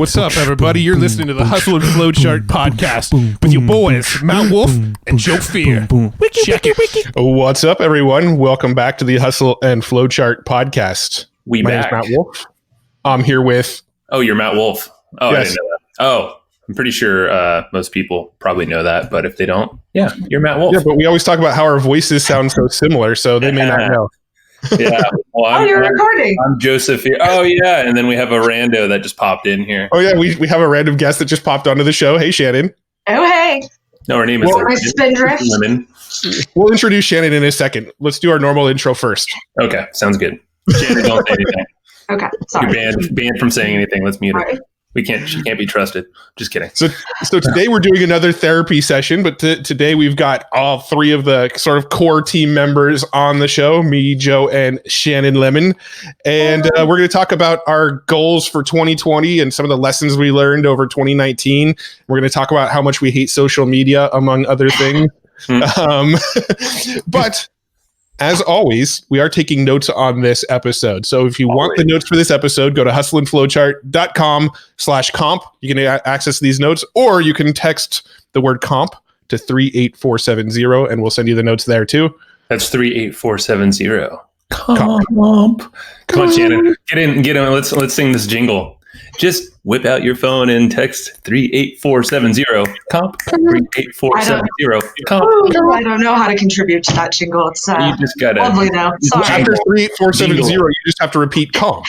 What's up, everybody? You're listening to the Hustle and Flowchart podcast with your boys, Matt Wolfe and Joe Fear. Check it. What's up, everyone? Welcome back to the Hustle and Flowchart podcast. My name is Matt Wolfe. I'm here with... Oh, you're Matt Wolfe. Oh, yes. I didn't know that. Oh, I'm pretty sure most people probably know that, but if they don't, yeah, you're Matt Wolfe. Yeah, but we always talk about how our voices sound so similar, so they may not know. Yeah. Well, you're recording. I'm Joseph here. Oh, yeah. And then we have a rando that just popped in here. Oh, yeah. We have a random guest that just popped onto the show. Hey, Shannon. Oh, hey. No, her name is Lemon. We'll introduce Shannon in a second. Let's do our normal intro first. Okay. Sounds good. Shannon, don't say anything. Okay. Sorry. You're banned from saying anything. Let's mute her. Sorry. She can't be trusted. Just kidding. So today we're doing another therapy session, but today we've got all three of the sort of core team members on the show, me, Joe, and Shannon Lemon. And we're going to talk about our goals for 2020 and some of the lessons we learned over 2019. We're going to talk about how much we hate social media, among other things. But as always, we are taking notes on this episode. So if you want the notes for this episode, go to hustleandflowchart.com/comp. You can access these notes, or you can text the word comp to 38470, and we'll send you the notes there too. That's 38470. Comp. Come on, Shannon. Get in. Let's sing this jingle. Just whip out your phone and text 38470 comp 38470 comp. I don't know how to contribute to that jingle. It's you just gotta lovely though. Sorry. After 38470, you just have to repeat comp.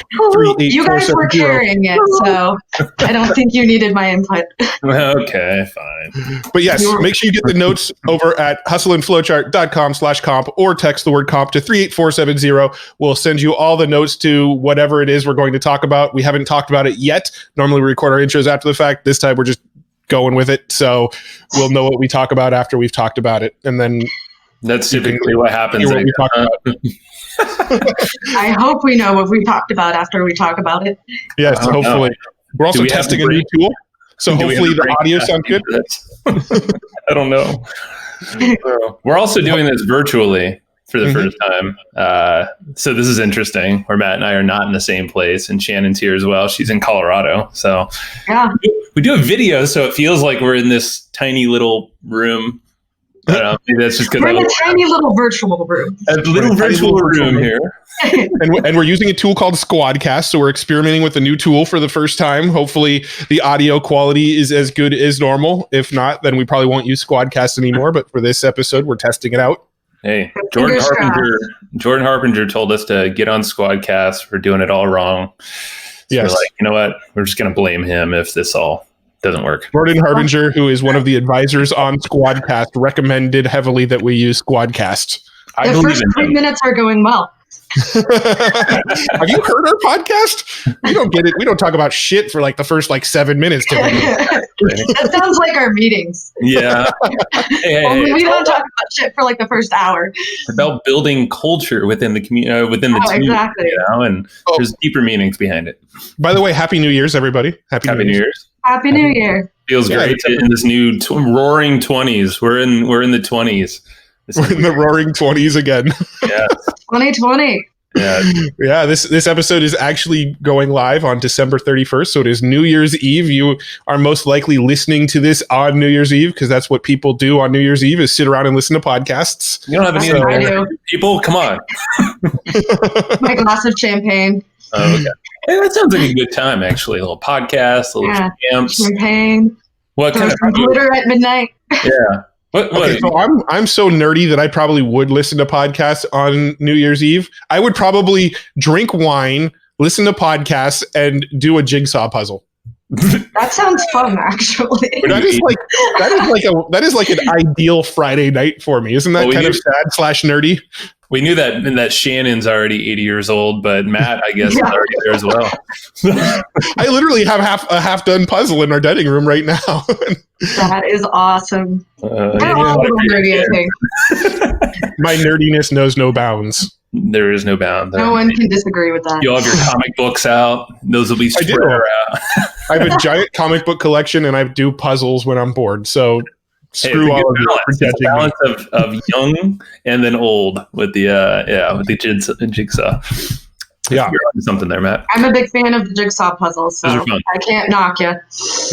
You guys were carrying it, so I don't think you needed my input. Okay, fine. But yes, make sure you get the notes over at hustleandflowchart.com/comp or text the word comp to 38470. We'll send you all the notes to whatever it is we're going to talk about. We haven't talked about it yet. Normally we record our intros after the fact. This time we're just going with it. So we'll know what we talk about after we've talked about it. And then that's typically what happens. What we talk about. I hope we know what we talked about after we talk about it. Yes, hopefully. We're also testing a new tool. So hopefully the audio sounds good. I don't know. We're also doing this virtually for the first time. So this is interesting, where Matt and I are not in the same place, and Shannon's here as well. She's in Colorado. So yeah, we do a video, so it feels like we're in this tiny little room. I don't know, maybe that's just because we're in a tiny little virtual room. A little virtual room here. and we're using a tool called Squadcast, so we're experimenting with a new tool for the first time. Hopefully the audio quality is as good as normal. If not, then we probably won't use Squadcast anymore. But for this episode, we're testing it out. Hey, Jordan Harbinger told us to get on Squadcast. We're doing it all wrong. So yes. We're like, you know what? We're just going to blame him if this all doesn't work. Jordan Harbinger, who is one of the advisors on Squadcast, recommended heavily that we use Squadcast. The first 3 minutes are going well. Have you heard our podcast? We don't get it. We don't talk about shit for like the first 7 minutes. That sounds like our meetings. Yeah. We don't talk about shit for the first hour. It's about building culture within the community, within the team. Exactly. And there's deeper meanings behind it. By the way, Happy New Year's, everybody. Happy New Year's. Happy New Year. Feels great in this new roaring 20s. We're in the 20s. We're in the roaring 20s again. Yeah. 2020. Yeah. This episode is actually going live on December 31st. So it is New Year's Eve. You are most likely listening to this on New Year's Eve, because that's what people do on New Year's Eve, is sit around and listen to podcasts. You don't have any people? Come on. My glass of champagne. Oh, okay. Hey, that sounds like a good time, actually. A little podcast, a little champs. Champagne. What kind of glitter at midnight? Yeah. Okay, so I'm so nerdy that I probably would listen to podcasts on New Year's Eve. I would probably drink wine, listen to podcasts, and do a jigsaw puzzle. That sounds fun, actually. That is like an ideal Friday night for me. Isn't that kind of sad / nerdy? We knew that Shannon's already 80 years old, but Matt, I guess, is already there as well. I literally have a half-done puzzle in our dining room right now. That is awesome. Nerdy, I think. My nerdiness knows no bounds. There is no bound. No one can disagree with that. You'll have your comic books out. Those will be spread around. I have a giant comic book collection, and I do puzzles when I'm bored. So screw all of it. It's a balance of young and then old with the jigsaw. Yeah. You're onto something there, Matt. I'm a big fan of the jigsaw puzzles, so Those are fun. I can't knock you.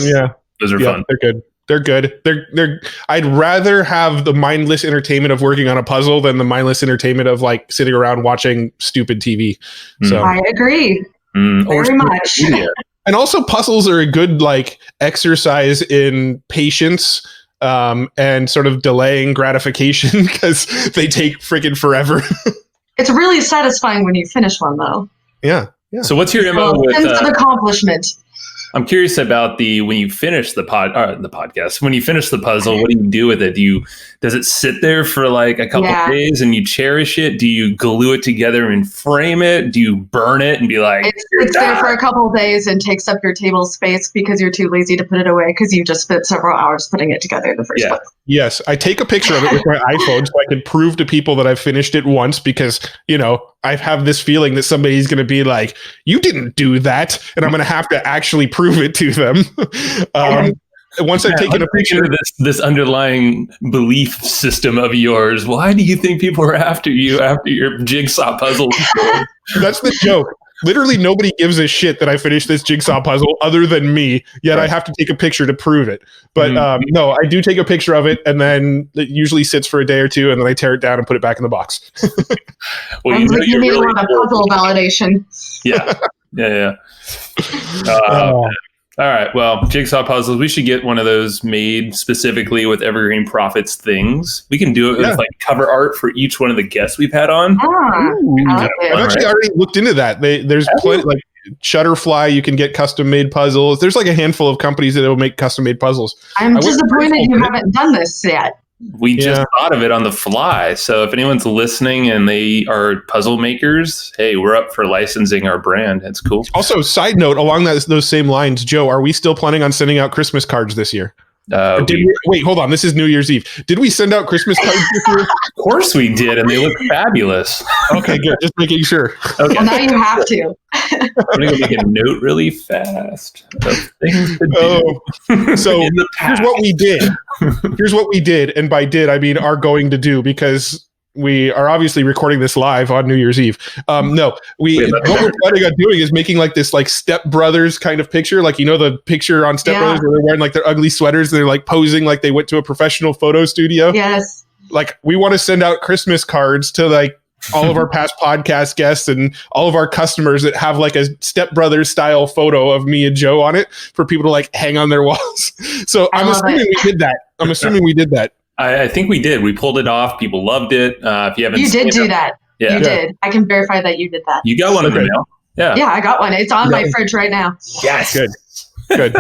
Yeah. Those are fun. They're good. They're good. They're. I'd rather have the mindless entertainment of working on a puzzle than the mindless entertainment of like sitting around watching stupid TV. So I agree. Very much. And also puzzles are a good like exercise in patience and sort of delaying gratification because they take freaking forever. It's really satisfying when you finish one, though. Yeah. So what's your MO with sense of accomplishment? I'm curious about when you finish the podcast, when you finish the puzzle, what do you do with it? Does it sit there for like a couple of days and you cherish it? Do you glue it together and frame it? Do you burn it and be like, it's there for a couple of days and takes up your table space because you're too lazy to put it away because you just spent several hours putting it together in the first place. Yes, I take a picture of it with my iPhone so I can prove to people that I've finished it once because, I have this feeling that somebody's going to be like, you didn't do that. And I'm going to have to actually prove it to them. Once I've taken a picture of this underlying belief system of yours, why do you think people are after you after your jigsaw puzzle? That's the joke. Literally nobody gives a shit that I finished this jigsaw puzzle other than me, yet I have to take a picture to prove it. But no, I do take a picture of it, and then it usually sits for a day or two, and then I tear it down and put it back in the box. Well, you need a lot of puzzle validation. Yeah. All right. Well, jigsaw puzzles. We should get one of those made specifically with Evergreen Profits things. We can do it with like cover art for each one of the guests we've had on. I've actually already looked into that. There's plenty like Shutterfly. You can get custom made puzzles. There's like a handful of companies that will make custom made puzzles. I'm disappointed you haven't done this yet. We just thought of it on the fly. So if anyone's listening and they are puzzle makers, hey, we're up for licensing our brand. That's cool. Also, side note, along those same lines, Joe, are we still planning on sending out Christmas cards this year? Wait, hold on. This is New Year's Eve. Did we send out Christmas cards this year? Of course we did, and they look fabulous. Okay, good. Just making sure. Okay. Well, now you have to. I'm going to go make a note really fast of things to do. So here's what we did. Here's what we did, and by did, I mean are going to do, because we are obviously recording this live on New Year's Eve. What we're planning on doing is making like this like Step Brothers kind of picture, like the picture on Step Brothers where they're wearing like their ugly sweaters and they're like posing like they went to a professional photo studio. Yes. Like we want to send out Christmas cards to like all of our past podcast guests and all of our customers that have like a Step Brothers style photo of me and Joe on it for people to like hang on their walls. So I'm assuming we did that. I think we did. We pulled it off. People loved it. If you haven't, you did do that. Yeah. You did. I can verify that you did that. You got one of them now. Yeah. Yeah, I got one. It's on my fridge right now. Yes. Good.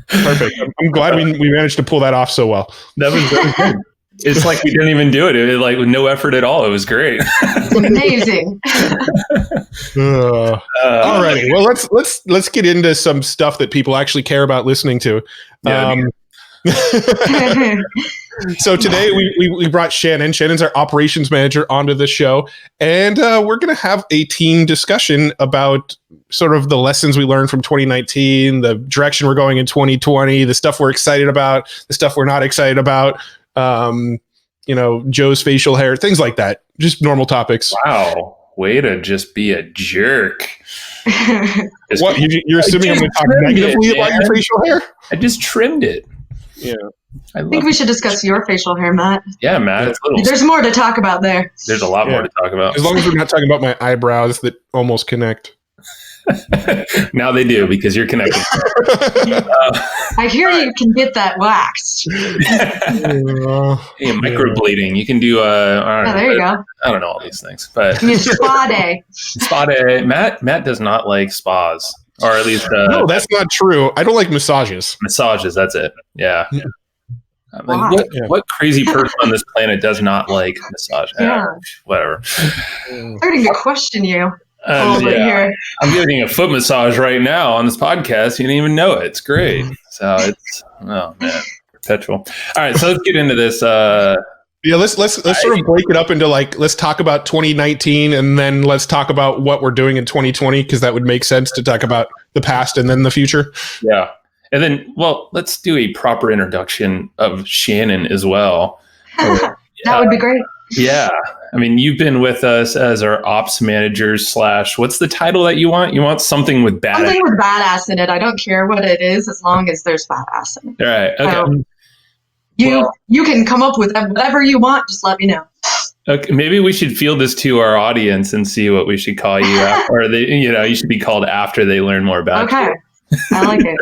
Perfect. I'm glad we managed to pull that off so well. That was very good. It's like we didn't even do it. It was like with no effort at all. It was great. It's amazing. All righty. Well, let's get into some stuff that people actually care about listening to. So today we brought Shannon. Shannon's our operations manager onto the show, and we're going to have a team discussion about sort of the lessons we learned from 2019, the direction we're going in 2020, the stuff we're excited about, the stuff we're not excited about, Joe's facial hair, things like that. Just normal topics. Wow. Way to just be a jerk. What, you're assuming I'm going to talk negatively about your facial hair? I just trimmed it. Yeah. I think we should discuss your facial hair, Matt. Yeah, Matt. There's more to talk about there. There's a lot more to talk about. As long as we're not talking about my eyebrows that almost connect. Now they do, because you're connected. I hear you can get that waxed. Microblading. You can do there you go. I don't know all these things, but spa day. Spa day. Matt does not like spas, or at least no, that's not true. I don't like massages. Massages. That's it. Yeah. What crazy person on this planet does not like massage? Whatever. Starting to question you. Here. I'm getting a foot massage right now on this podcast. You didn't even know it. It's great. So it's perpetual. All right, so let's get into this. Let's sort of break it up into like, let's talk about 2019 and then let's talk about what we're doing in 2020, because that would make sense to talk about the past and then the future. Yeah. And then, let's do a proper introduction of Shannon as well. That would be great. Yeah. I mean, you've been with us as our ops manager / what's the title that you want? You want something with badass. Something with badass in it. I don't care what it is as long as there's badass in it. All right. Okay. You can come up with whatever you want. Just let me know. Okay. Maybe we should field this to our audience and see what we should call you after, or you should be called after they learn more about you. Okay. I like it.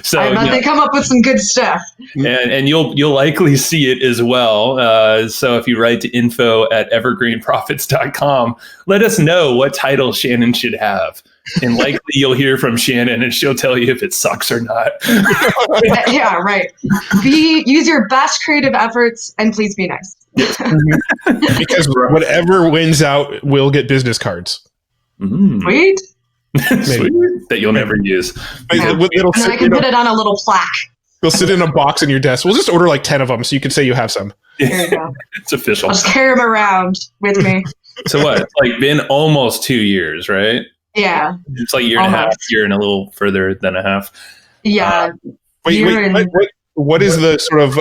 So I bet they come up with some good stuff. And you'll likely see it as well. So if you write to info@evergreenprofits.com, let us know what title Shannon should have. And likely you'll hear from Shannon and she'll tell you if it sucks or not. Yeah, right. Use your best creative efforts and please be nice. Because whatever wins out will get business cards. Sweet. Sweet. That you'll never use. Yeah. And then I can put it on a little plaque. They'll sit in a box in your desk. We'll just order like 10 of them so you can say you have some. There you go. It's official. I'll just carry them around with me. So what? It's like been almost 2 years, right? Yeah. It's like a year and a half, year and a little further than a half. Yeah. What is the sort of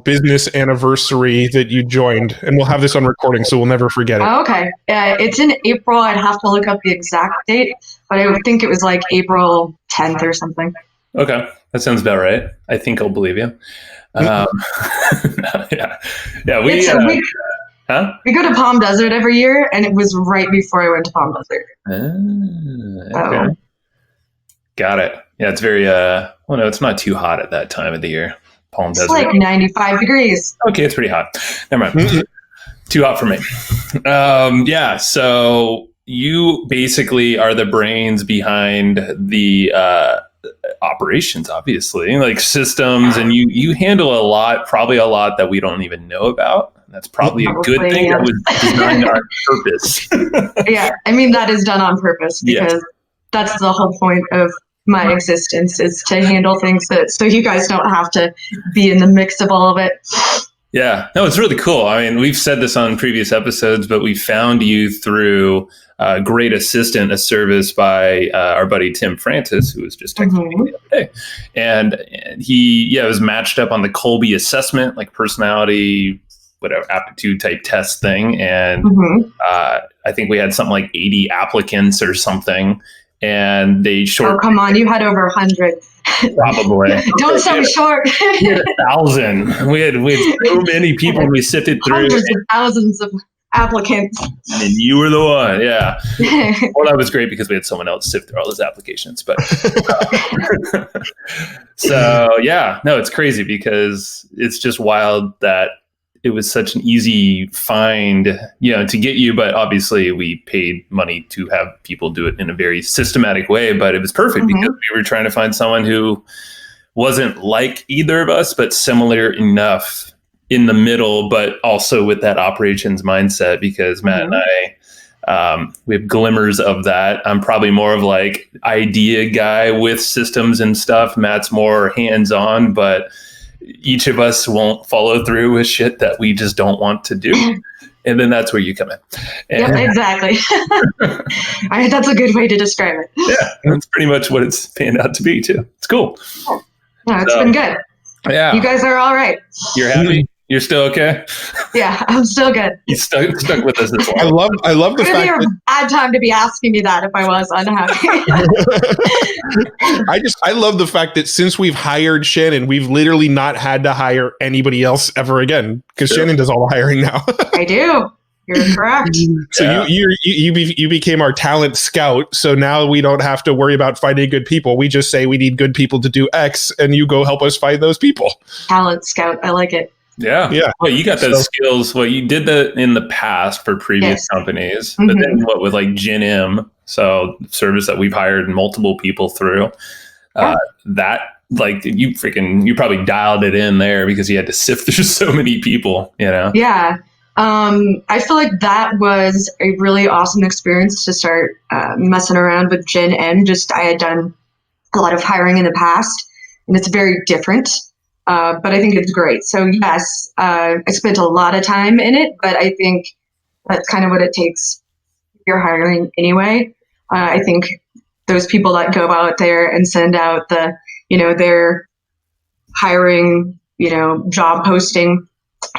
business anniversary that you joined? And we'll have this on recording, so we'll never forget it. Oh, okay. It's in April. I'd have to look up the exact date, but I would think it was like April 10th or something. Okay. That sounds about right. I think I'll believe you. Yeah. We go to Palm Desert every year, and it was right before I went to Palm Desert. Okay. Got it. Yeah, it's very, no, it's not too hot at that time of the year. Palm Desert. It's like 95 degrees. Okay, it's pretty hot. Never mind. Too hot for me. Yeah, so you basically are the brains behind the operations, obviously, like systems, and you handle probably a lot that we don't even know about. That's probably a good thing. Yeah. That was designed on purpose. Yeah, I mean, that is done on purpose because that's the whole point of my existence, is to handle things so you guys don't have to be in the mix of all of it. Yeah, no, it's really cool. I mean, we've said this on previous episodes, but we found you through Great Assistant, a service by our buddy Tim Francis, who was just texting me the other day. And he was matched up on the Colby assessment, like personality, whatever, aptitude type test thing. And I think we had something like 80 applicants or something. And they Oh, come on, you had over 100. Probably. Don't sound short. We had 1,000. We had so many people we sifted through. Hundreds of thousands of applicants. And you were the one, yeah. Well, that was great because we had someone else sift through all those applications. But so, yeah, no, it's crazy because it's just wild that it was such an easy find, to get you. But obviously we paid money to have people do it in a very systematic way. But it was perfect because we were trying to find someone who wasn't like either of us, but similar enough in the middle, but also with that operations mindset, because Matt and I, we have glimmers of that. I'm probably more of like idea guy with systems and stuff. Matt's more hands-on, but each of us won't follow through with shit that we just don't want to do. And then that's where you come in. Yep, exactly. That's a good way to describe it. Yeah, that's pretty much what it's panned out to be too. It's cool. Yeah, it's been good. Yeah. You guys are all right. You're happy? You're still okay? Yeah, I'm still good. You stuck with us this long. I love the fact that bad time to be asking me that if I was unhappy. I love the fact that since we've hired Shannon, we've literally not had to hire anybody else ever again because Shannon does all the hiring now. I do. You're correct. So you became our talent scout. So now we don't have to worry about finding good people. We just say we need good people to do X, and you go help us find those people. Talent scout. I like it. Yeah. Well, you got those skills. Well, you did that in the past for previous companies, but then what with like Gen M, so service that we've hired multiple people through, that like you probably dialed it in there because you had to sift through so many people, Yeah. I feel like that was a really awesome experience to start messing around with Gen M. I had done a lot of hiring in the past, and it's very different. But I think it's great. So yes, I spent a lot of time in it, but I think that's kind of what it takes if you're hiring anyway. I think those people that go out there and send out their hiring, job posting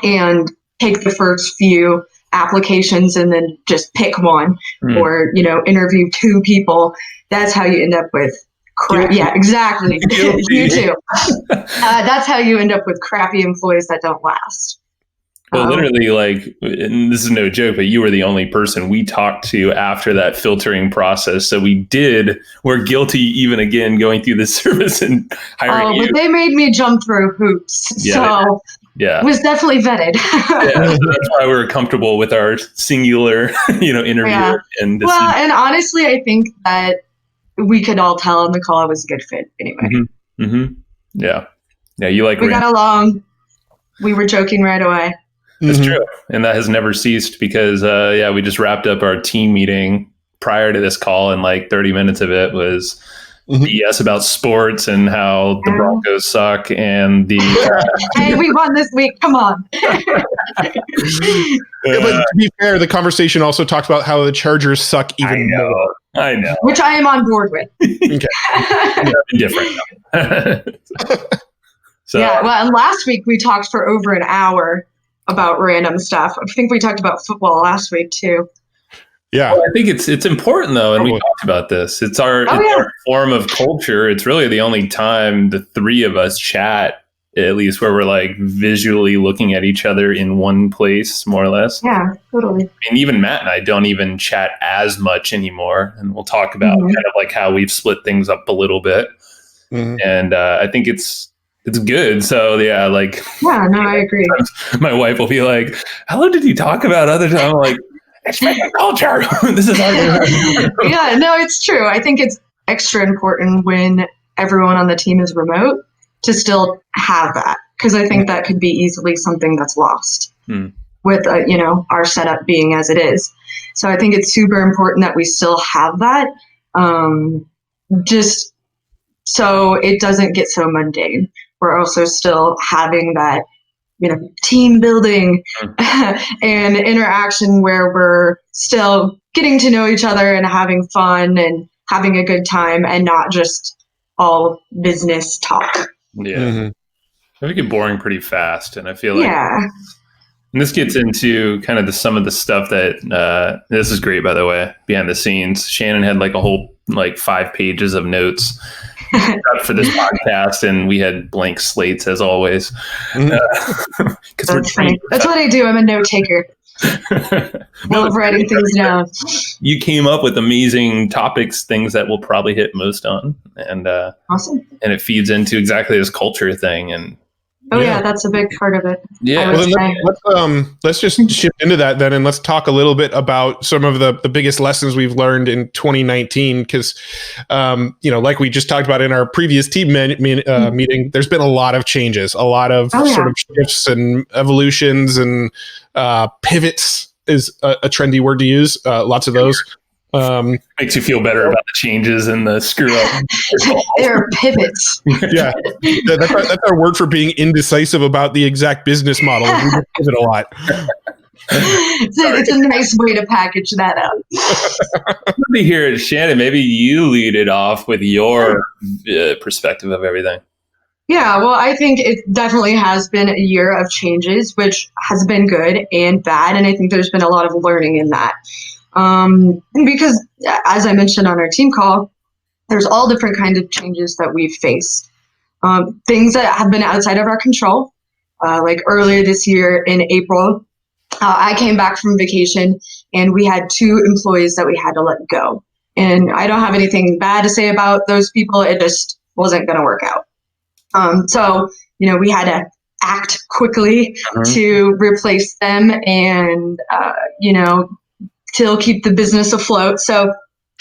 and take the first few applications and then just pick one or, interview 2 people. That's how you end up with crap. Yeah, exactly. You too. That's how you end up with crappy employees that don't last. Well, literally, and this is no joke, but you were the only person we talked to after that filtering process. So we're guilty even again going through the service and hiring you. But they made me jump through hoops. Yeah, it was definitely vetted. So that's why we're comfortable with our singular, interview. Yeah. And honestly, I think that we could all tell on the call it was a good fit anyway. Mm-hmm. Mm-hmm. Yeah. Yeah. We got along. We were joking right away. That's true. And that has never ceased because, we just wrapped up our team meeting prior to this call, and 30 minutes of it was BS about sports and how the Broncos suck and the... Hey, we won this week. Come on. But to be fair, the conversation also talked about how the Chargers suck even more. I know. Which I am on board with. Okay. Different. And last week we talked for over an hour about random stuff. I think we talked about football last week too. Yeah. Well, I think it's important though, and we talked about this. It's our form of culture. It's really the only time the 3 of us chat, at least where we're visually looking at each other in one place, more or less. Yeah, totally. And even Matt and I don't even chat as much anymore. And we'll talk about kind of how we've split things up a little bit. Mm-hmm. And I think it's good. So yeah, no, I agree. My wife will be like, how long did you talk about other times? I'm like, it's the culture. This is our Yeah, no, it's true. I think it's extra important when everyone on the team is remote to still have that, because I think that could be easily something that's lost with our setup being as it is. So I think it's super important that we still have that, just so it doesn't get so mundane. We're also still having that, team building and interaction where we're still getting to know each other and having fun and having a good time and not just all business talk. Yeah. Mm-hmm. I get boring pretty fast. And I feel like and this gets into kind of some of the stuff that this is great, by the way, behind the scenes. Shannon had a whole 5 pages of notes for this podcast, and we had blank slates as always. That's funny. That's what I do. I'm a note taker. Love writing things down. You came up with amazing topics, things that we'll probably hit most on, and awesome. And it feeds into exactly this culture thing. And that's a big part of it. Yeah. Well, let's just shift into that then, and let's talk a little bit about some of the biggest lessons we've learned in 2019. Because, like we just talked about in our previous team meeting, there's been a lot of changes, a lot of sort of shifts and evolutions, and pivots is a trendy word to use. Lots of those. Makes you feel better about the changes and the screw up. There are pivots. Yeah, that's our word for being indecisive about the exact business model. We pivot a lot. It's a nice way to package that up. Let me hear it, Shannon. Maybe you lead it off with your perspective of everything. Yeah, well, I think it definitely has been a year of changes, which has been good and bad, and I think there's been a lot of learning in that. Because as I mentioned on our team call, there's all different kinds of changes that we've faced. Things that have been outside of our control. Like earlier this year in April, I came back from vacation and we had 2 employees that we had to let go. And I don't have anything bad to say about those people. It just wasn't going to work out. So, we had to act quickly to replace them and, still keep the business afloat. So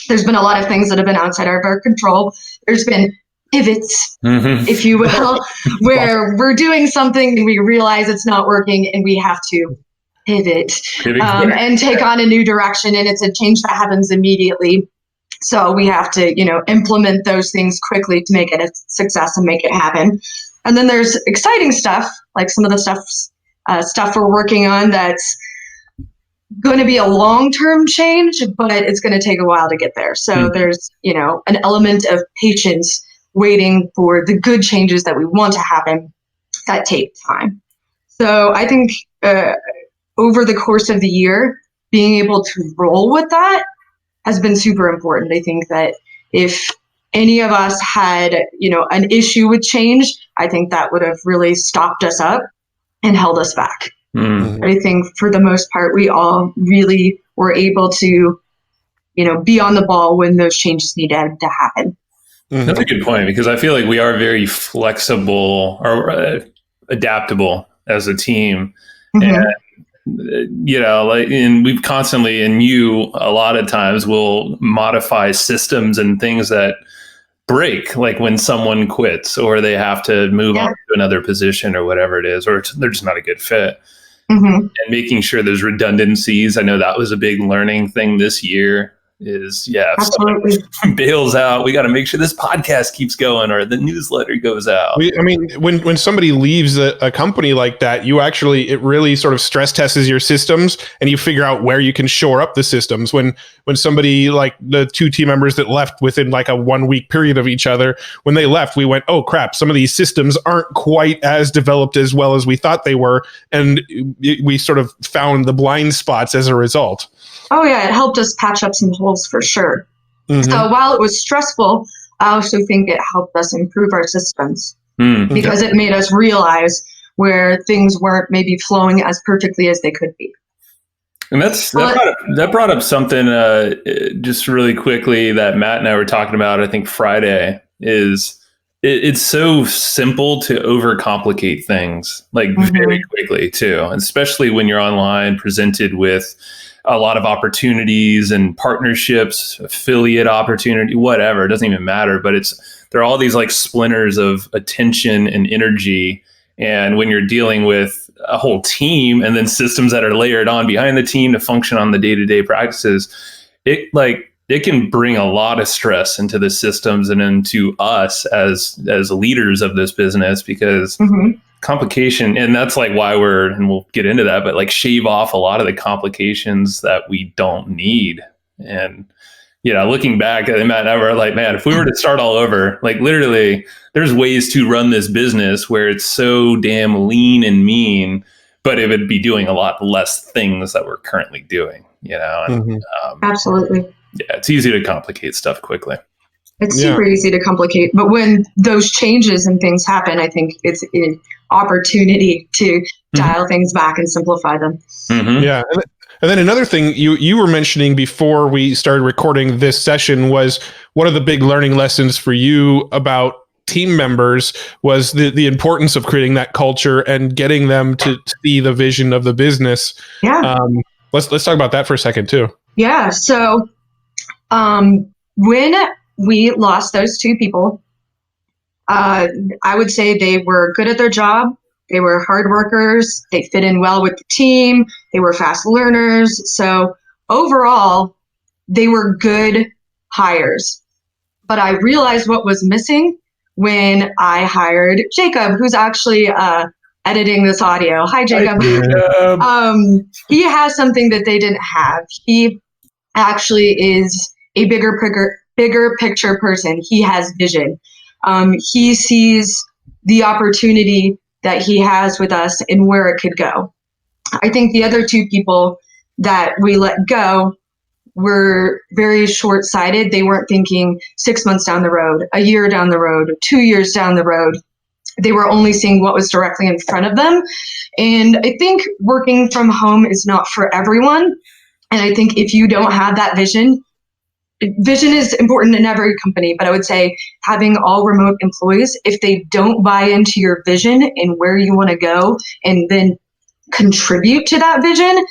there's been a lot of things that have been outside of our control. There's been pivots, if you will, where we're doing something and we realize it's not working and we have to pivot and take on a new direction. And it's a change that happens immediately. So we have to, implement those things quickly to make it a success and make it happen. And then there's exciting stuff, like some of the stuff we're working on that's going to be a long-term change, but it's going to take a while to get there. So there's, an element of patience waiting for the good changes that we want to happen that take time. So I think over the course of the year, being able to roll with that has been super important. I think that if any of us had, an issue with change, I think that would have really stopped us up and held us back. Mm. I think for the most part, we all really were able to, be on the ball when those changes needed to happen. That's a good point, because I feel like we are very flexible or adaptable as a team. Mm-hmm. And, and we've constantly, and you a lot of times will modify systems and things that break, like when someone quits or they have to move on to another position or whatever it is, or they're just not a good fit. Mm-hmm. And making sure there's redundancies. I know that was a big learning thing this year. If Absolutely. someone bails out, we got to make sure this podcast keeps going or the newsletter goes out. When somebody leaves a company like that, it really sort of stress tests your systems, and you figure out where you can shore up the systems. When somebody, like the two team members that left within like a 1 week period of each other, when they left, we went, oh crap, some of these systems aren't quite as developed as well as we thought they were. And we sort of found the blind spots as a result. Oh yeah, it helped us patch up some holes for sure. Mm-hmm. So while it was stressful, I also think it helped us improve our systems because it made us realize where things weren't maybe flowing as perfectly as they could be. And that brought up something just really quickly that Matt and I were talking about, I think Friday, is it's so simple to overcomplicate things like very quickly too, especially when you're online presented with a lot of opportunities and partnerships, affiliate opportunity, whatever, it doesn't even matter. But there are all these like splinters of attention and energy. And when you're dealing with a whole team and then systems that are layered on behind the team to function on the day-to-day practices, it can bring a lot of stress into the systems and into us as leaders of this business, because complication, and that's like why and we'll get into that, but like shave off a lot of the complications that we don't need. And looking back, Matt and I were like, man, if we were to start all over, like literally there's ways to run this business where it's so damn lean and mean, but it would be doing a lot less things that we're currently doing, and, Absolutely. Yeah, it's easy to complicate stuff quickly. It's super easy to complicate, but when those changes and things happen, I think it's an opportunity to dial things back and simplify them. Yeah. And then another thing you were mentioning before we started recording this session was one of the big learning lessons for you about team members was the importance of creating that culture and getting them to see the vision of the business. Yeah. Let's talk about that for a second too. Yeah. So when we lost those two people, I would say they were good at their job. They were hard workers. They fit in well with the team. They were fast learners. So overall, they were good hires. But I realized what was missing when I hired Jacob, who's actually editing this audio. Hi, Jacob. He has something that they didn't have. He actually is a bigger picture person. He has vision. He sees the opportunity that he has with us and where it could go. I think the other two people that we let go were very short-sighted. They weren't thinking 6 months down the road, a year down the road, 2 years down the road. They were only seeing what was directly in front of them. And I think working from home is not for everyone. And I think if you don't have that vision is important in every company, but I would say having all remote employees, if they don't buy into your vision and where you want to go and then contribute to that vision,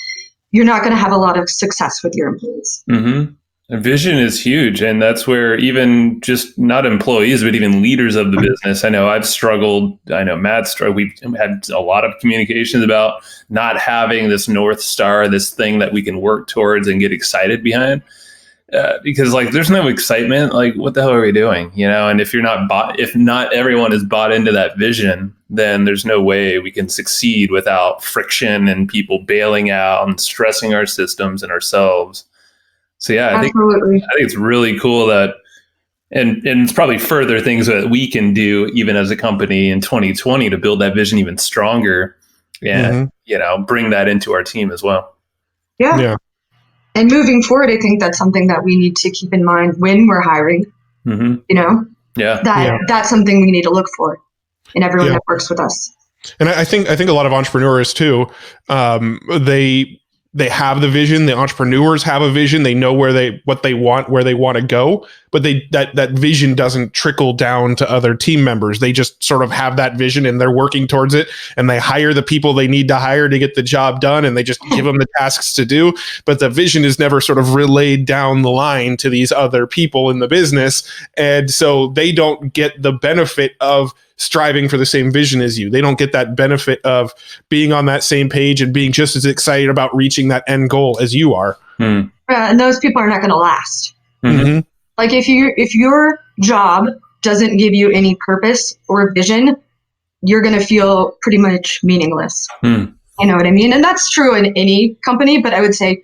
you're not going to have a lot of success with your employees. And vision is huge. And that's where even just not employees, but even leaders of the business. I know I've struggled. I know Matt's struggled. We've had a lot of communications about not having this North Star, this thing that we can work towards and get excited behind. Because like there's no excitement, like what the hell are we doing, and if not everyone is bought into that vision, then there's no way we can succeed without friction and people bailing out and stressing our systems and ourselves. So yeah, I think it's really cool that and it's probably further things that we can do even as a company in 2020 to build that vision even stronger, and, bring that into our team as well. Yeah. And moving forward, I think that's something that we need to keep in mind when we're hiring, that's something we need to look for in everyone that works with us. And I think a lot of entrepreneurs too, they have the vision. The entrepreneurs have a vision. They know where they want to go, but that vision doesn't trickle down to other team members. They just sort of have that vision and they're working towards it, and they hire the people they need to hire to get the job done, and they just give them the tasks to do. But the vision is never sort of relayed down the line to these other people in the business. And so they don't get the benefit of striving for the same vision as you. They don't get that benefit of being on that same page and being just as excited about reaching that end goal as you are. And those people are not going to last. Mm-hmm. Like if your job doesn't give you any purpose or vision, you're going to feel pretty much meaningless. You know what I mean? And that's true in any company, but I would say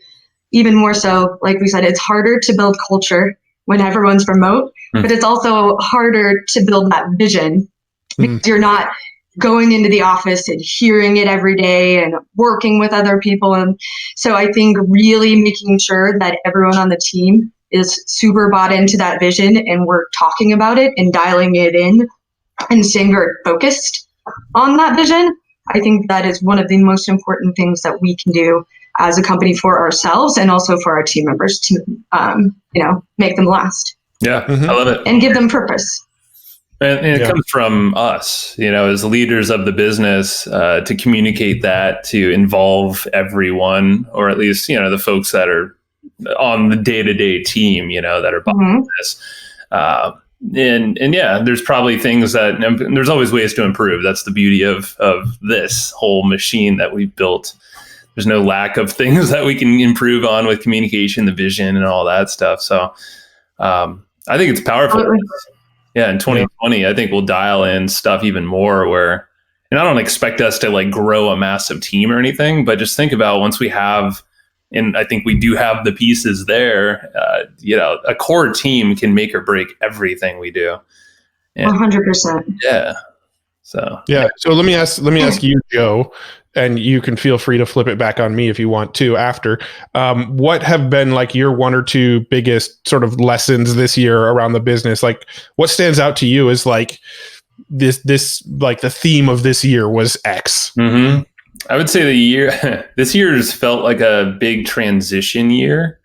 even more so, like we said, it's harder to build culture when everyone's remote, but it's also harder to build that vision because you're not going into the office and hearing it every day and working with other people. And so I think really making sure that everyone on the team is super bought into that vision and we're talking about it and dialing it in and staying very focused on that vision. I think that is one of the most important things that we can do as a company for ourselves and also for our team members to, make them last. Yeah, I love it. And give them purpose. And it comes from us, as leaders of the business, to communicate that, to involve everyone, or at least, the folks that are on the day-to-day team, that are behind this. There's probably things that, there's always ways to improve. That's the beauty of this whole machine that we've built. There's no lack of things that we can improve on with communication, the vision, and all that stuff. So I think it's powerful. Yeah, in 2020, I think we'll dial in stuff even more where, and I don't expect us to like grow a massive team or anything, but just think about once we have, and I think we do have the pieces there, a core team can make or break everything we do. And, 100%. Yeah. So let me ask you, Joe, and you can feel free to flip it back on me if you want to after. What have been like your one or two biggest sort of lessons this year around the business? Like what stands out to you as like this like the theme of this year was X? Mm-hmm. I would say this year has felt like a big transition year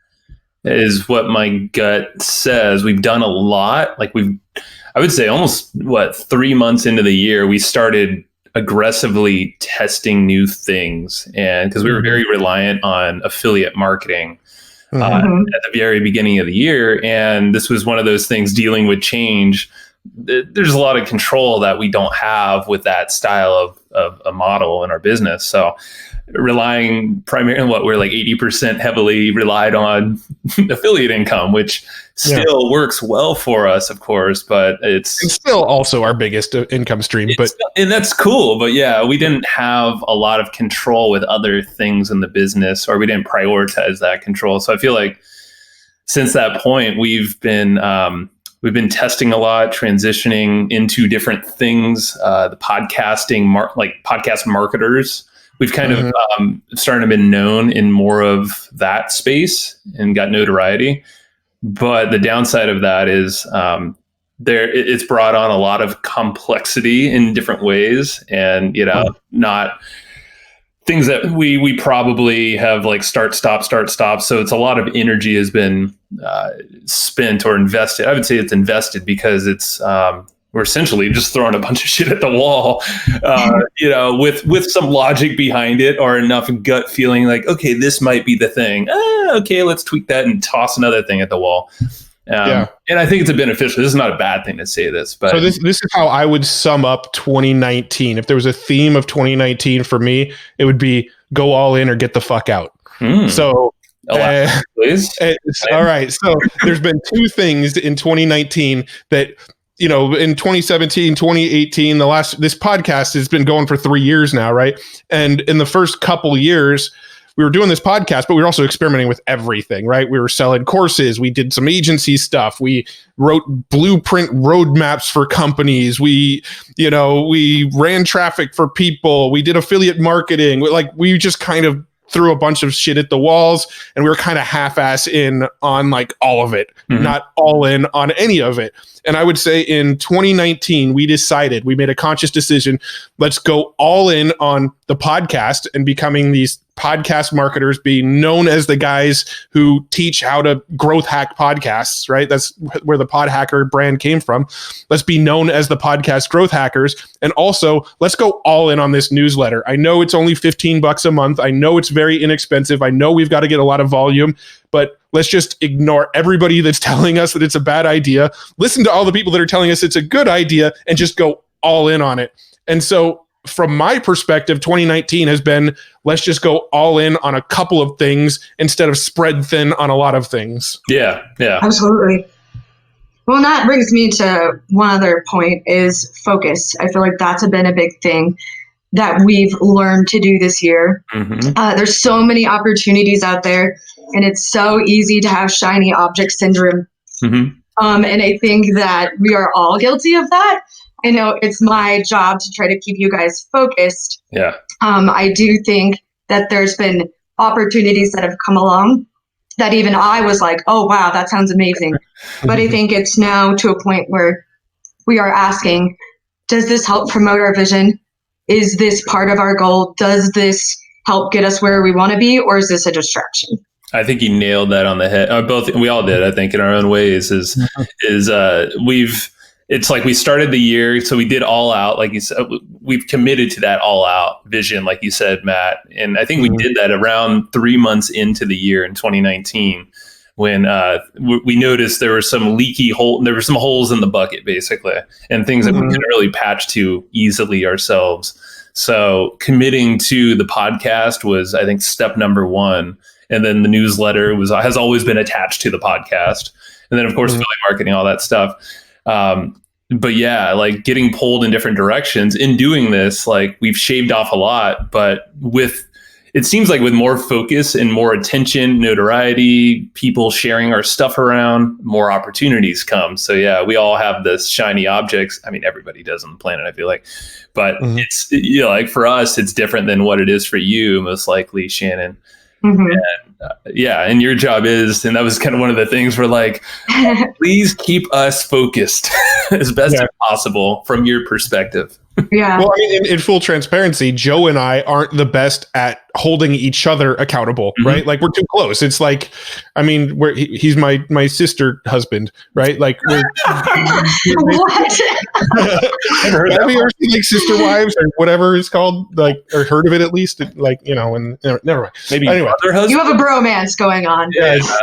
is what my gut says. We've done a lot. I would say almost 3 months into the year, we started aggressively testing new things, and because we were very reliant on affiliate marketing at the very beginning of the year, and this was one of those things dealing with change. There's a lot of control that we don't have with that style of a model in our business. So relying primarily on we're like 80% heavily relied on affiliate income, which still works well for us, of course, but it's still also our biggest income stream. And that's cool. But we didn't have a lot of control with other things in the business, or we didn't prioritize that control. So I feel like since that point, we've been testing a lot, transitioning into different things. The podcasting, podcast marketers, we've kind of started to be known in more of that space and got notoriety. But the downside of that is it's brought on a lot of complexity in different ways, and not things that we probably have like start, stop. So it's a lot of energy has been spent or invested. I would say it's invested because it's we're essentially just throwing a bunch of shit at the wall, with some logic behind it or enough gut feeling like, okay, this might be the thing. Okay, let's tweak that and toss another thing at the wall. And I think it's a beneficial. This is not a bad thing to say this, but so this is how I would sum up 2019. If there was a theme of 2019 for me, it would be go all in or get the fuck out. So please. All right. So there's been two things in 2019 that, in 2017, 2018, this podcast has been going for 3 years now, right? And in the first couple years, we were doing this podcast, but we were also experimenting with everything, right? We were selling courses. We did some agency stuff. We wrote blueprint roadmaps for companies. We ran traffic for people. We did affiliate marketing. Like, we just kind of threw a bunch of shit at the walls, and we were kind of half-ass in on like all of it, not all in on any of it. And I would say in 2019, we made a conscious decision, let's go all in on the podcast and becoming these podcast marketers, being known as the guys who teach how to growth hack podcasts, right? That's where the Pod Hacker brand came from. Let's be known as the podcast growth hackers. And also, let's go all in on this newsletter. I know it's only $15 a month. I know it's very inexpensive. I know we've got to get a lot of volume, but let's just ignore everybody that's telling us that it's a bad idea. Listen to all the people that are telling us it's a good idea and just go all in on it. And so from my perspective, 2019 has been, let's just go all in on a couple of things instead of spread thin on a lot of things. Yeah. Absolutely. Well, and that brings me to one other point is focus. I feel like that's been a big thing that we've learned to do this year. There's so many opportunities out there, and it's so easy to have shiny object syndrome. And I think that we are all guilty of that. I know it's my job to try to keep you guys focused. Yeah. I do think that there's been opportunities that have come along that even I was like, oh, wow, that sounds amazing. But I think it's now to a point where we are asking, does this help promote our vision? Is this part of our goal? Does this help get us where we want to be? Or is this a distraction? I think you nailed that on the head. We all did, I think, in our own ways. It's like we started the year, so we did all out, like you said. We've committed to that all out vision, like you said, Matt. And I think we did that around 3 months into the year in 2019, when we noticed there were some there were some holes in the bucket, basically, and things that we couldn't really patch to easily ourselves. So committing to the podcast was, I think, step number one. And then the newsletter has always been attached to the podcast. And then, of course, affiliate marketing, all that stuff. But yeah, like getting pulled in different directions in doing this, like we've shaved off a lot, but it seems like with more focus and more attention, notoriety, people sharing our stuff around, more opportunities come. So yeah, we all have this shiny objects. I mean, everybody does on the planet, I feel like, but it's, like for us, it's different than what it is for you, most likely, Shannon. And your job is, and that was kind of one of the things where like, please keep us focused as best as possible from your perspective. Well, I mean, in full transparency, Joe and I aren't the best at holding each other accountable, right? Like, we're too close. It's like, I mean, he's my sister husband, right? Like, what? Have you ever seen like Sister Wives or whatever it's called? Like, or heard of it at least? Like, and never mind. Maybe anyway, you have a bromance going on.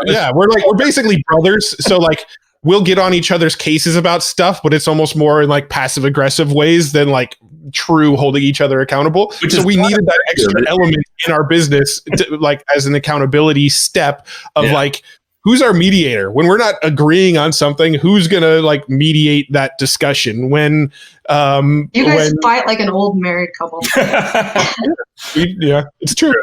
Yeah, we're basically brothers. So like, we'll get on each other's cases about stuff, but it's almost more in like passive aggressive ways than like true holding each other accountable. So we needed that extra element in our business to, like, as an accountability step of like, who's our mediator when we're not agreeing on something? Who's gonna like mediate that discussion when you guys fight like an old married couple? Yeah, it's true.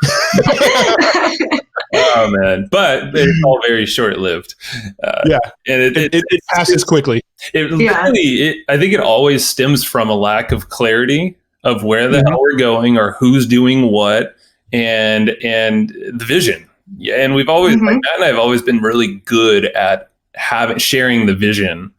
Oh man, but it's all very short-lived. And it passes quickly. I think it always stems from a lack of clarity of where the hell we're going or who's doing what, and the vision. Yeah, and we've always, like Matt and I have always been really good at sharing the vision,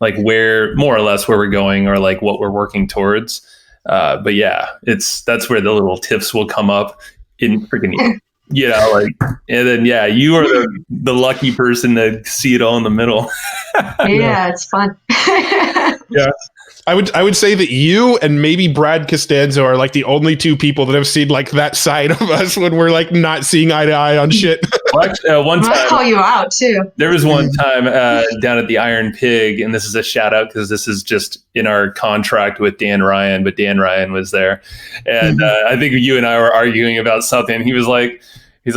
like where more or less where we're going or like what we're working towards. But yeah, that's where the little tiffs will come up in freaking, and then you are the lucky person to see it all in the middle. It's fun. I would say that you and maybe Brad Costanzo are like the only two people that have seen like that side of us when we're like not seeing eye to eye on shit. One time, I'll call you out too. There was one time down at the Iron Pig, and this is a shout out because this is just in our contract with Dan Ryan, but Dan Ryan was there, and I think you and I were arguing about something. He's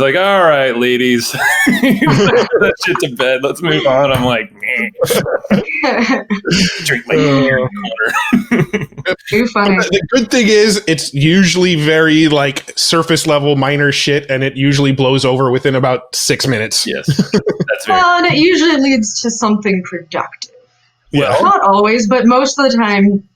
like, all right, ladies, that shit to bed. Let's move on. I'm like, drink my water. Too funny. The good thing is it's usually very like surface level minor shit, and it usually blows over within about 6 minutes. Yes, that's very. Well, and it usually leads to something productive. Yeah. Not always, but most of the time,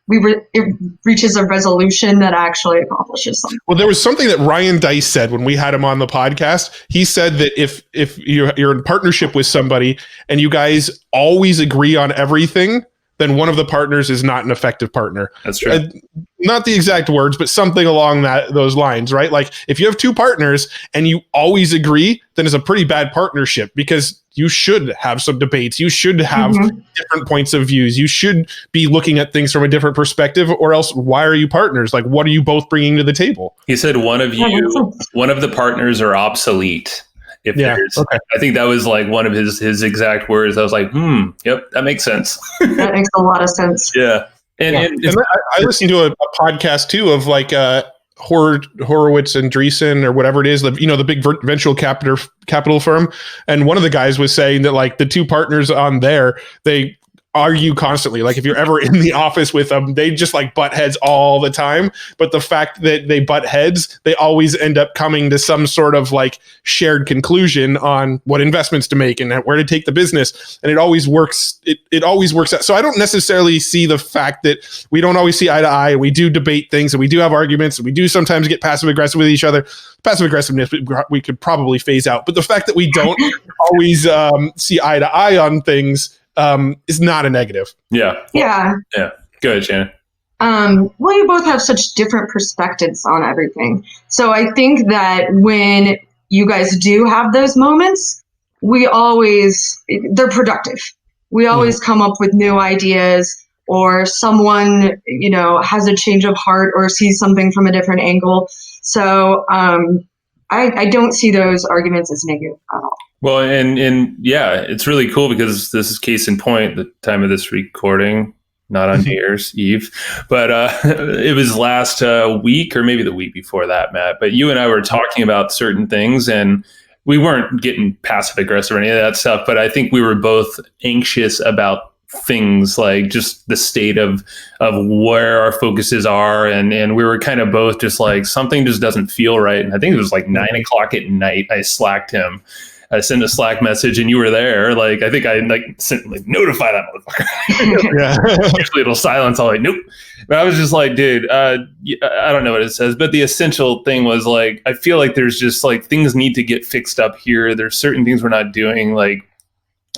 it reaches a resolution that actually accomplishes something. Well, there was something that Ryan Dice said when we had him on the podcast. He said that if you're in partnership with somebody and you guys always agree on everything, then one of the partners is not an effective partner. That's true. Not the exact words, but something along those lines, right? Like if you have two partners and you always agree, then it's a pretty bad partnership because you should have some debates. You should have different points of views. You should be looking at things from a different perspective, or else why are you partners? Like, what are you both bringing to the table? He said one of the partners are obsolete. If there's, okay. I think that was like one of his exact words. I was like, yep, that makes sense. That makes a lot of sense. Yeah. And I listened to a podcast too of like Horowitz and Dreesen or whatever it is, the big venture capital firm. And one of the guys was saying that like the two partners on there, they argue constantly. Like if you're ever in the office with them, they just like butt heads all the time. But the fact that they butt heads, they always end up coming to some sort of like shared conclusion on what investments to make and where to take the business. And it always works. It always works out. So I don't necessarily see the fact that we don't always see eye to eye. We do debate things and we do have arguments and we do sometimes get passive aggressive with each other. Passive aggressiveness we could probably phase out. But the fact that we don't always see eye to eye on things is not a negative. Yeah. Go ahead, Shannon. Well, you both have such different perspectives on everything. So I think that when you guys do have those moments, they're productive. We always come up with new ideas, or someone, has a change of heart or sees something from a different angle. So I don't see those arguments as negative at all. Well, and yeah, it's really cool because this is case in point, the time of this recording, not on New Year's Eve, but it was last week or maybe the week before that, Matt. But you and I were talking about certain things and we weren't getting passive aggressive or any of that stuff, but I think we were both anxious about things like just the state of where our focuses are. And we were kind of both just like, something just doesn't feel right. And I think it was like 9:00 at night. I slacked him. I sent a Slack message and you were there. Like, I think I sent notify that motherfucker. Usually it'll silence. I'm like, nope. But I was just like, dude, I don't know what it says, but the essential thing was like, I feel like there's just like things need to get fixed up here. There's certain things we're not doing. Like,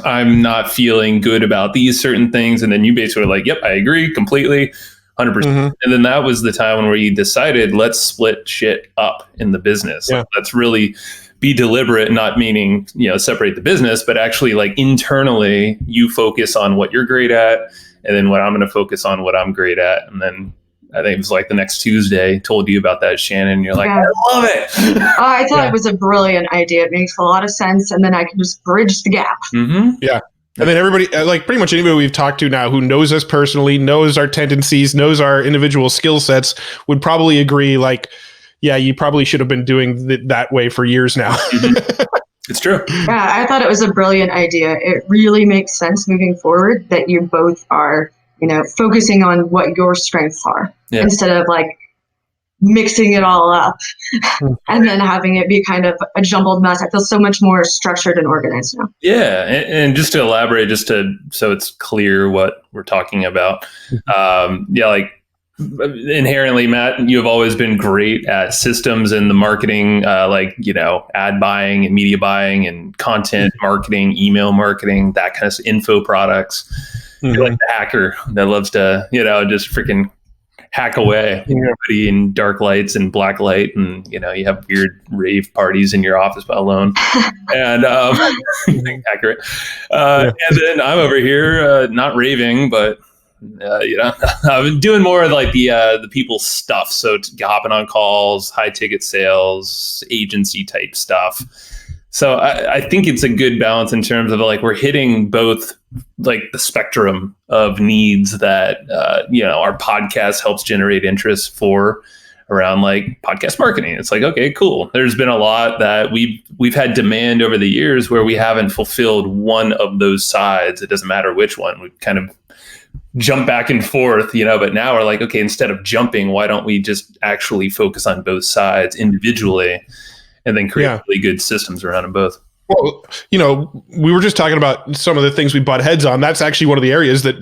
I'm not feeling good about these certain things. And then you basically were like, yep, I agree completely. 100%. And then that was the time where you decided, let's split shit up in the business. Yeah. Like, let's really be deliberate, not meaning, separate the business, but actually like internally you focus on what you're great at. And then what I'm going to focus on what I'm great at. And then I think it was like the next Tuesday told you about that, Shannon. You're like, I love it. I thought it was a brilliant idea. It makes a lot of sense. And then I can just bridge the gap. Yeah. And then everybody, like pretty much anybody we've talked to now who knows us personally, knows our tendencies, knows our individual skill sets, would probably agree, like, yeah, you probably should have been doing that way for years now. It's true. Yeah, I thought it was a brilliant idea. It really makes sense moving forward that you both are, focusing on what your strengths are instead of like mixing it all up and then having it be kind of a jumbled mess. I feel so much more structured and organized now. Yeah. And just to elaborate, so it's clear what we're talking about. Like inherently, Matt, you have always been great at systems and the marketing, ad buying and media buying and content marketing, email marketing, that kind of info products. You're like the hacker that loves to, just freaking hack away everybody in dark lights and black light. And, you have weird rave parties in your office alone. And accurate. And then I'm over here, not raving, but I've been doing more of like the people stuff. So hopping on calls, high ticket sales, agency type stuff. So I think it's a good balance in terms of like we're hitting both like the spectrum of needs that our podcast helps generate interest for around like podcast marketing. It's like, okay, cool. There's been a lot that we've had demand over the years where we haven't fulfilled one of those sides. It doesn't matter which one. We've kind of jump back and forth, but now we're like, okay, instead of jumping, why don't we just actually focus on both sides individually and then create really good systems around them both? Well, we were just talking about some of the things we butt heads on. That's actually one of the areas that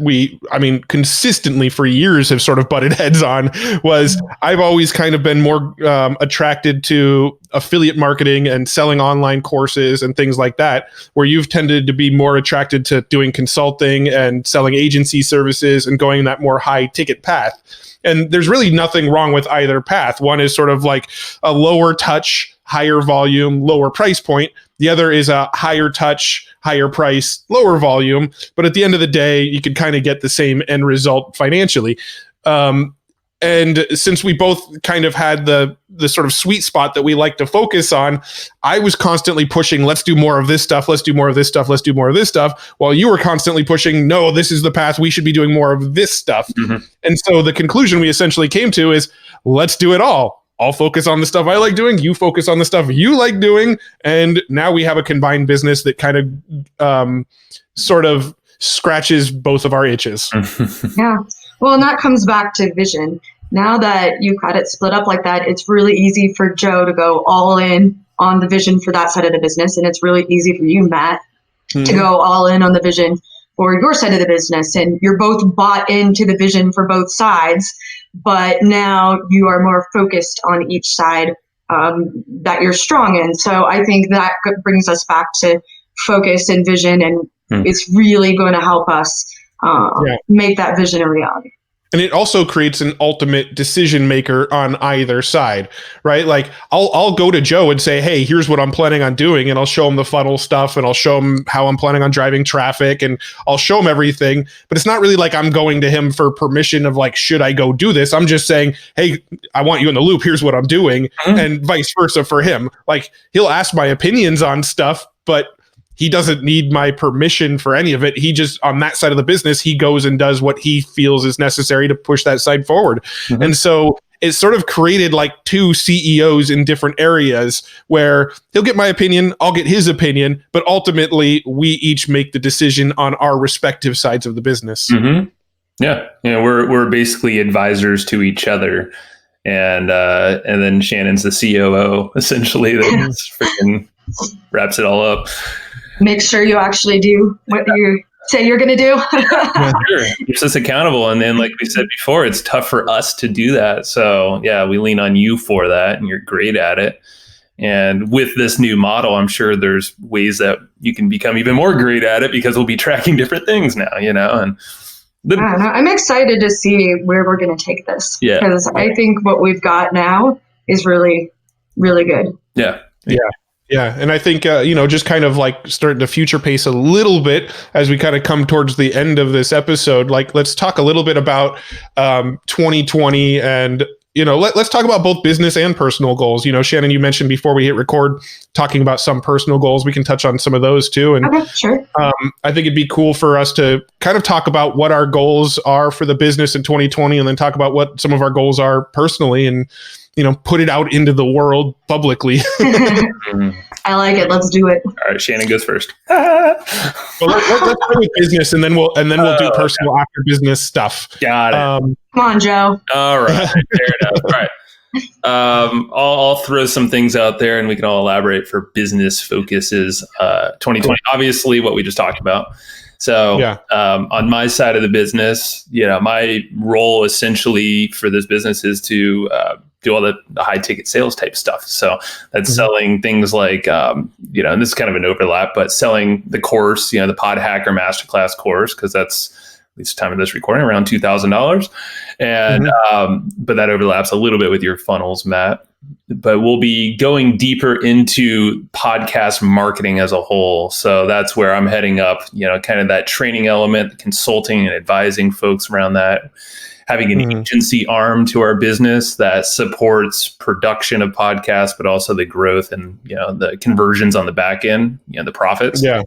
consistently for years have sort of butted heads on. Was I've always kind of been more attracted to affiliate marketing and selling online courses and things like that, where you've tended to be more attracted to doing consulting and selling agency services and going that more high ticket path. And there's really nothing wrong with either path. One is sort of like a lower touch, higher volume, lower price point. The other is a higher touch, higher price, lower volume. But at the end of the day, you could kind of get the same end result financially. And since we both kind of had the sort of sweet spot that we like to focus on, I was constantly pushing, let's do more of this stuff, let's do more of this stuff, let's do more of this stuff, while you were constantly pushing, no, this is the path, we should be doing more of this stuff. Mm-hmm. And so the conclusion we essentially came to is, let's do it all. I'll focus on the stuff I like doing, you focus on the stuff you like doing, and now we have a combined business that kind of sort of scratches both of our itches. Yeah. Well, and that comes back to vision. Now that you've got it split up like that, it's really easy for Joe to go all in on the vision for that side of the business. And it's really easy for you, Matt, to go all in on the vision for your side of the business. And you're both bought into the vision for both sides, but now you are more focused on each side that you're strong in. So I think that brings us back to focus and vision, and it's really going to help us make that vision a reality. And it also creates an ultimate decision maker on either side, right? Like I'll go to Joe and say, hey, here's what I'm planning on doing. And I'll show him the funnel stuff, and I'll show him how I'm planning on driving traffic, and I'll show him everything. But it's not really like I'm going to him for permission of like, should I go do this? I'm just saying, hey, I want you in the loop. Here's what I'm doing. And vice versa for him. Like he'll ask my opinions on stuff, but he doesn't need my permission for any of it. He just, on that side of the business, he goes and does what he feels is necessary to push that side forward. Mm-hmm. And so it sort of created like two CEOs in different areas where he'll get my opinion, I'll get his opinion, but ultimately we each make the decision on our respective sides of the business. Mm-hmm. Yeah. We're basically advisors to each other. And then Shannon's the COO, essentially, that freaking wraps it all up. Make sure you actually do what you say you're going to do. Yeah, sure. Keeps us accountable. And then, like we said before, it's tough for us to do that. So, yeah, we lean on you for that, and you're great at it. And with this new model, I'm sure there's ways that you can become even more great at it, because we'll be tracking different things now, And I'm excited to see where we're going to take this. Yeah. Because I think what we've got now is really, really good. Yeah. Yeah. And I think, just kind of like starting to future pace a little bit as we kind of come towards the end of this episode, like let's talk a little bit about 2020 and, let's talk about both business and personal goals. Shannon, you mentioned before we hit record talking about some personal goals. We can touch on some of those too. And okay, sure. I think it'd be cool for us to kind of talk about what our goals are for the business in 2020, and then talk about what some of our goals are personally, and put it out into the world publicly. I like it. Let's do it. All right, Shannon goes first. Well, let's start with business, and then we'll do personal after business stuff. Got it. Come on, Joe. All right, fair enough. All right. I'll throw some things out there, and we can all elaborate for business focuses. 2020, obviously, what we just talked about. So on my side of the business, my role essentially for this business is to do all the high ticket sales type stuff. So that's selling things like, and this is kind of an overlap, but selling the course, the Pod Hacker Masterclass course, because that's, at least time of this recording, around $2,000. And but that overlaps a little bit with your funnels, Matt. But we'll be going deeper into podcast marketing as a whole. So that's where I'm heading up, kind of that training element, the consulting and advising folks around that, having an agency arm to our business that supports production of podcasts, but also the growth and, the conversions on the back end, the profits. Yeah.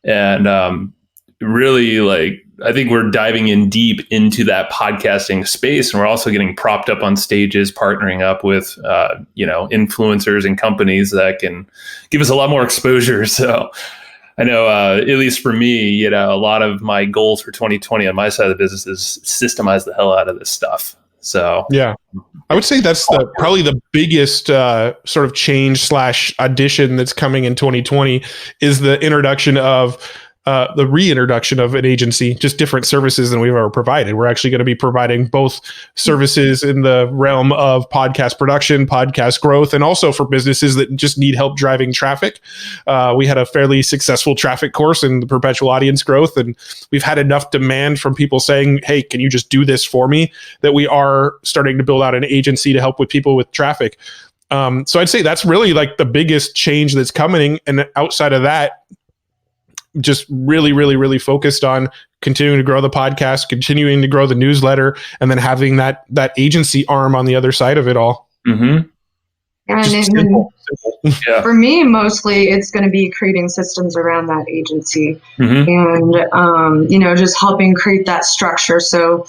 And really, I think we're diving in deep into that podcasting space, and we're also getting propped up on stages, partnering up with, influencers and companies that can give us a lot more exposure. So I know, at least for me, a lot of my goals for 2020 on my side of the business is systemize the hell out of this stuff. So yeah, I would say that's probably the biggest sort of change / addition that's coming in 2020 is the introduction of the reintroduction of an agency, just different services than we've ever provided. We're actually going to be providing both services in the realm of podcast production, podcast growth, and also for businesses that just need help driving traffic. We had a fairly successful traffic course in the perpetual audience growth, and we've had enough demand from people saying, hey, can you just do this for me? That we are starting to build out an agency to help with people with traffic. So I'd say that's really like the biggest change that's coming. And outside of that, just really, really, really focused on continuing to grow the podcast, continuing to grow the newsletter, and then having that agency arm on the other side of it all. Mm-hmm. And simple. Yeah. For me, mostly it's going to be creating systems around that agency and, just helping create that structure so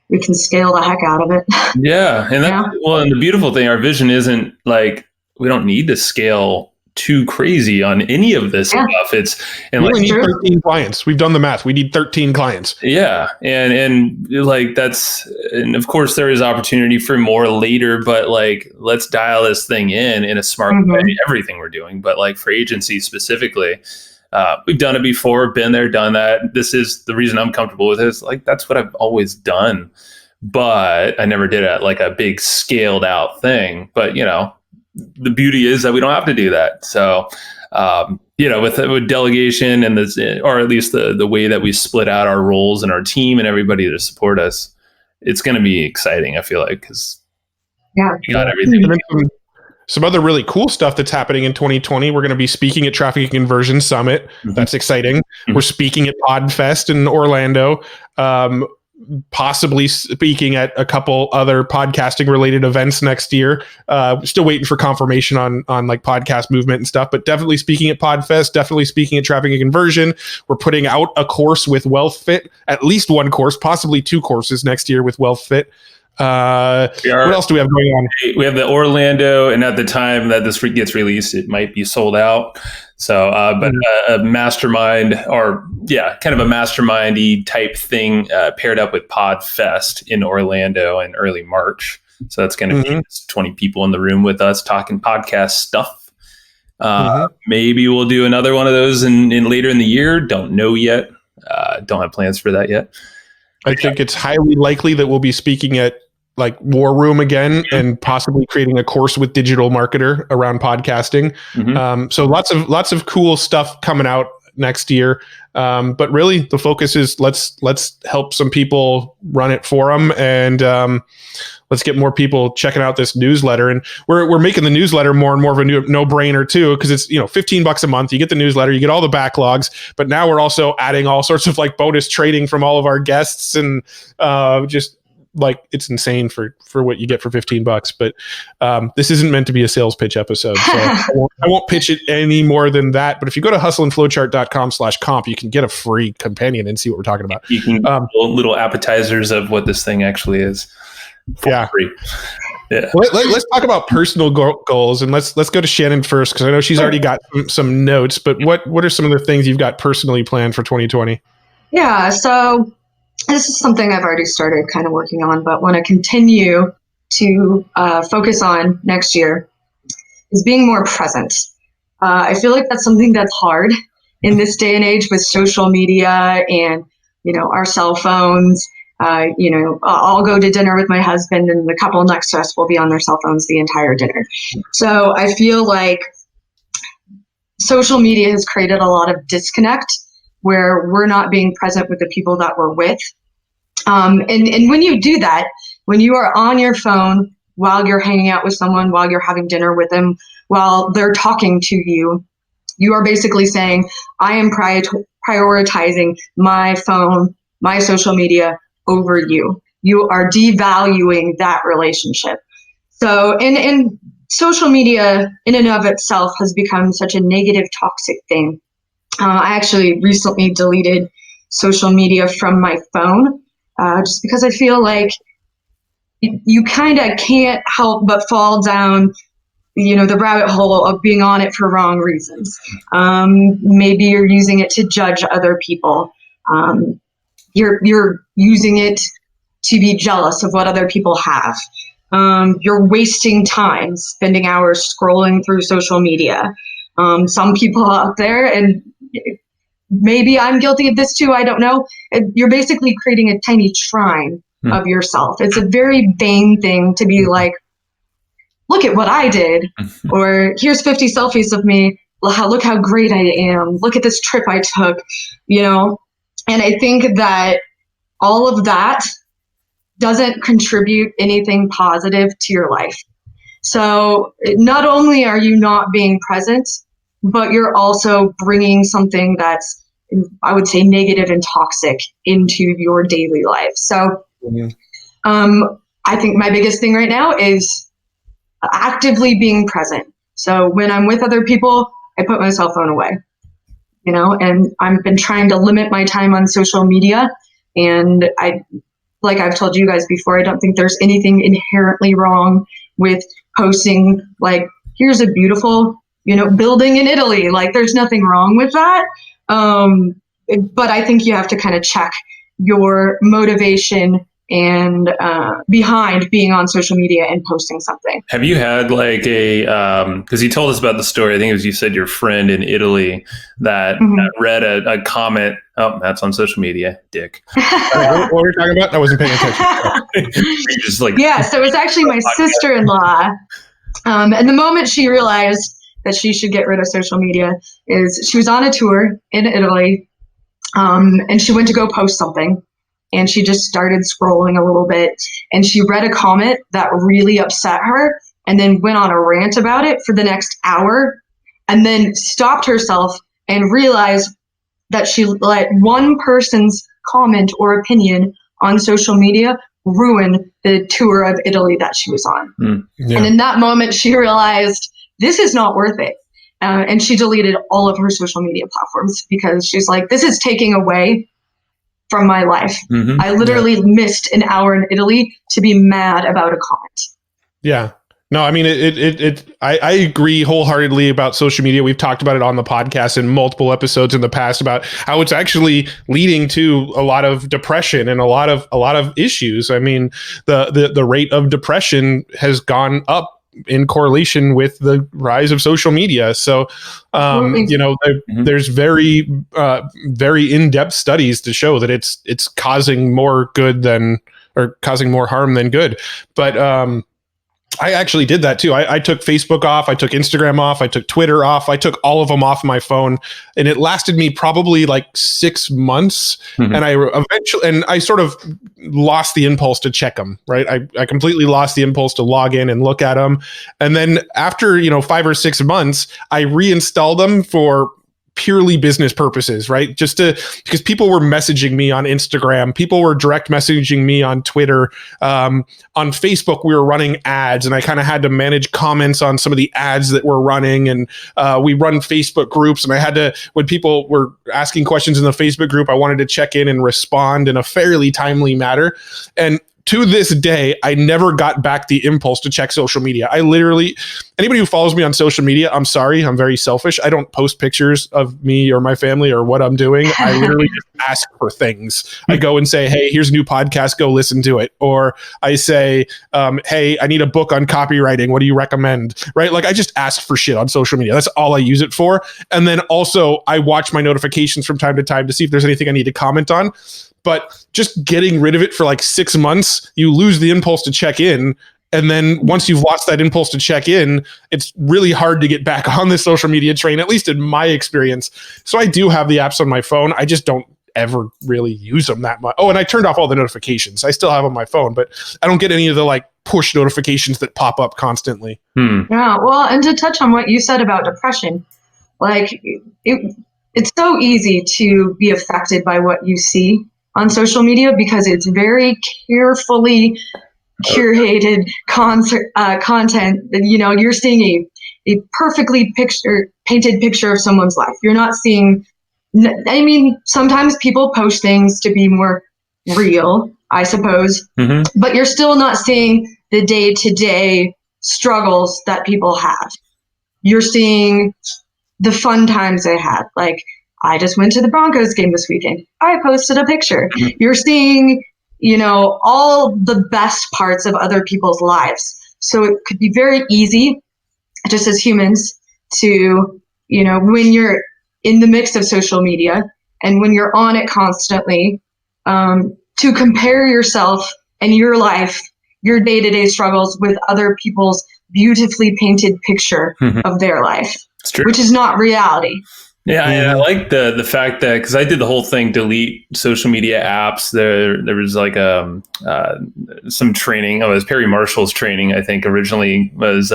we can scale the heck out of it. Yeah. And and the beautiful thing, our vision isn't like, we don't need to scale too crazy on any of this stuff. We only need 13 clients. We've done the math. We need 13 clients. Yeah. And like and of course there is opportunity for more later, but like, let's dial this thing in a smart way, everything we're doing. But like for agencies specifically, we've done it before, been there, done that. This is the reason I'm comfortable with it. Like, that's what I've always done, but I never did it like a big scaled out thing. But the beauty is that we don't have to do that. So, with delegation and or at least the way that we split out our roles and our team and everybody to support us, it's going to be exciting. I feel like, because we got everything. Some other really cool stuff that's happening in 2020. We're going to be speaking at Traffic and Conversion Summit. That's exciting. We're speaking at PodFest in Orlando. Possibly speaking at a couple other podcasting related events next year. Still waiting for confirmation on like podcast movement and stuff, but definitely speaking at PodFest, definitely speaking at Traffic and Conversion. We're putting out a course with WealthFit, at least one course, possibly 2 courses next year with WealthFit. What else do we have going on? We have the Orlando, and at the time that this gets released, it might be sold out. So, but a mastermind, kind of a mastermindy type thing paired up with PodFest in Orlando in early March. So that's going to be 20 people in the room with us talking podcast stuff. Maybe we'll do another one of those in later in the year. Don't know yet. Don't have plans for that yet. I think it's highly likely that we'll be speaking at like War Room again and possibly creating a course with Digital Marketer around podcasting. So lots of cool stuff coming out next year. But really the focus is let's help some people run it for them, and let's get more people checking out this newsletter. And we're making the newsletter more and more of a no-brainer too, because it's $15 a month. You get the newsletter, you get all the backlogs, but now we're also adding all sorts of like bonus trading from all of our guests, and just like it's insane for what you get for $15. But this isn't meant to be a sales pitch episode, so I won't pitch it any more than that. But if you go to hustleandflowchart.com/comp, you can get a free companion and see what we're talking about. You can little appetizers of what this thing actually is. Free. Yeah. Let's talk about personal goals, and let's go to Shannon first, because I know she's already got some notes. But what are some of the things you've got personally planned for 2020? Yeah, so this is something I've already started kind of working on, but want to continue to focus on next year is being more present. I feel like that's something that's hard in this day and age with social media and our cell phones. I'll go to dinner with my husband, and the couple next to us will be on their cell phones the entire dinner. So I feel like social media has created a lot of disconnect where we're not being present with the people that we're with. And when you do that, when you are on your phone while you're hanging out with someone, while you're having dinner with them, while they're talking to you, you are basically saying, I am prioritizing my phone, my social media over you. You are devaluing that relationship. So, and social media in and of itself has become such a negative, toxic thing. I actually recently deleted social media from my phone just because I feel like you kind of can't help but fall down the rabbit hole of being on it for wrong reasons. Maybe you're using it to judge other people. You're using it to be jealous of what other people have. You're wasting time, spending hours scrolling through social media. Some people out there, and maybe I'm guilty of this too, I don't know, you're basically creating a tiny shrine of yourself. It's a very vain thing to be like, look at what I did, or here's 50 selfies of me. Look how great I am. Look at this trip I took, And I think that all of that doesn't contribute anything positive to your life. So not only are you not being present, but you're also bringing something that's, I would say, negative and toxic into your daily life. So I think my biggest thing right now is actively being present. So when I'm with other people, I put my cell phone away, and I've been trying to limit my time on social media. And like I've told you guys before, I don't think there's anything inherently wrong with posting, like, here's a beautiful, building in Italy. Like, there's nothing wrong with that. But I think you have to kind of check your motivation and behind being on social media and posting something. Have you had like because you told us about the story, I think it was, you said your friend in Italy that read a comment. Oh, that's on social media, dick. What were you talking about? I wasn't paying attention. Just like, yeah, so it's actually my sister-in-law. And the moment she realized that she should get rid of social media is she was on a tour in Italy, and she went to go post something. And she just started scrolling a little bit, and she read a comment that really upset her, and then went on a rant about it for the next hour, and then stopped herself and realized that she let one person's comment or opinion on social media ruin the tour of Italy that she was on. Yeah. And in that moment, she realized this is not worth it. And she deleted all of her social media platforms because she's like, this is taking away from my life. I literally missed an hour in Italy to be mad about a comment. Yeah. No, I mean, I agree wholeheartedly about social media. We've talked about it on the podcast in multiple episodes in the past about how it's actually leading to a lot of depression and a lot of issues. I mean, the rate of depression has gone up in correlation with the rise of social media. So, there's very, very in-depth studies to show that it's causing more causing more harm than good. But, I actually did that too. I took Facebook off. I took Instagram off. I took Twitter off. I took all of them off my phone, and it lasted me probably like 6 months. And I sort of lost the impulse to check them. Right. I completely lost the impulse to log in and look at them. And then after, 5 or 6 months, I reinstalled them for purely business purposes, right? Because people were messaging me on Instagram, people were direct messaging me on Twitter, on Facebook, we were running ads, and I kind of had to manage comments on some of the ads that were running. And we run Facebook groups, and I had to, when people were asking questions in the Facebook group, I wanted to check in and respond in a fairly timely manner. And to this day, I never got back the impulse to check social media. I literally, anybody who follows me on social media, I'm sorry, I'm very selfish. I don't post pictures of me or my family or what I'm doing. I literally just ask for things. I go and say, hey, here's a new podcast, go listen to it. Or I say, hey, I need a book on copywriting. What do you recommend? Right? Like, I just ask for shit on social media. That's all I use it for. And then also I watch my notifications from time to time to see if there's anything I need to comment on. But just getting rid of it for like 6 months, you lose the impulse to check in. And then once you've lost that impulse to check in, it's really hard to get back on the social media train, at least in my experience. So I do have the apps on my phone. I just don't ever really use them that much. Oh, and I turned off all the notifications. I still have on my phone, but I don't get any of the like push notifications that pop up constantly. Yeah, well, and to touch on what you said about depression, like it's so easy to be affected by what you see on social media because it's very carefully curated content. You're seeing a perfectly painted picture of someone's life. You're not seeing, I mean, sometimes people post things to be more real, I suppose, but you're still not seeing the day-to-day struggles that people have. You're seeing the fun times they had. Like, I just went to the Broncos game this weekend. I posted a picture. You're seeing, all the best parts of other people's lives. So it could be very easy, just as humans, to, when you're in the mix of social media and when you're on it constantly, to compare yourself and your life, your day-to-day struggles with other people's beautifully painted picture of their life, which is not reality. Yeah, I like the fact that, because I did the whole thing, delete social media apps. There was like some training. Oh, it was Perry Marshall's training, I think, originally was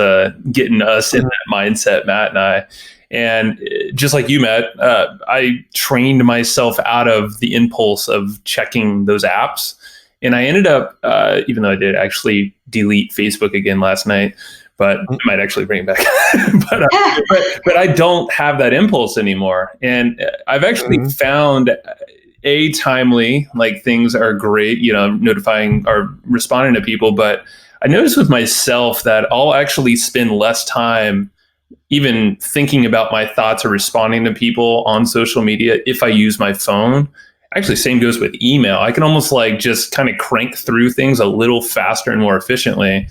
getting us in that mindset, Matt and I. And just like you, Matt, I trained myself out of the impulse of checking those apps. And I ended up, even though I did actually delete Facebook again last night, but I might actually bring it back. but I don't have that impulse anymore. And I've actually found timely, like things are great, notifying or responding to people. But I noticed with myself that I'll actually spend less time even thinking about my thoughts or responding to people on social media if I use my phone. Actually, same goes with email. I can almost like just kind of crank through things a little faster and more efficiently.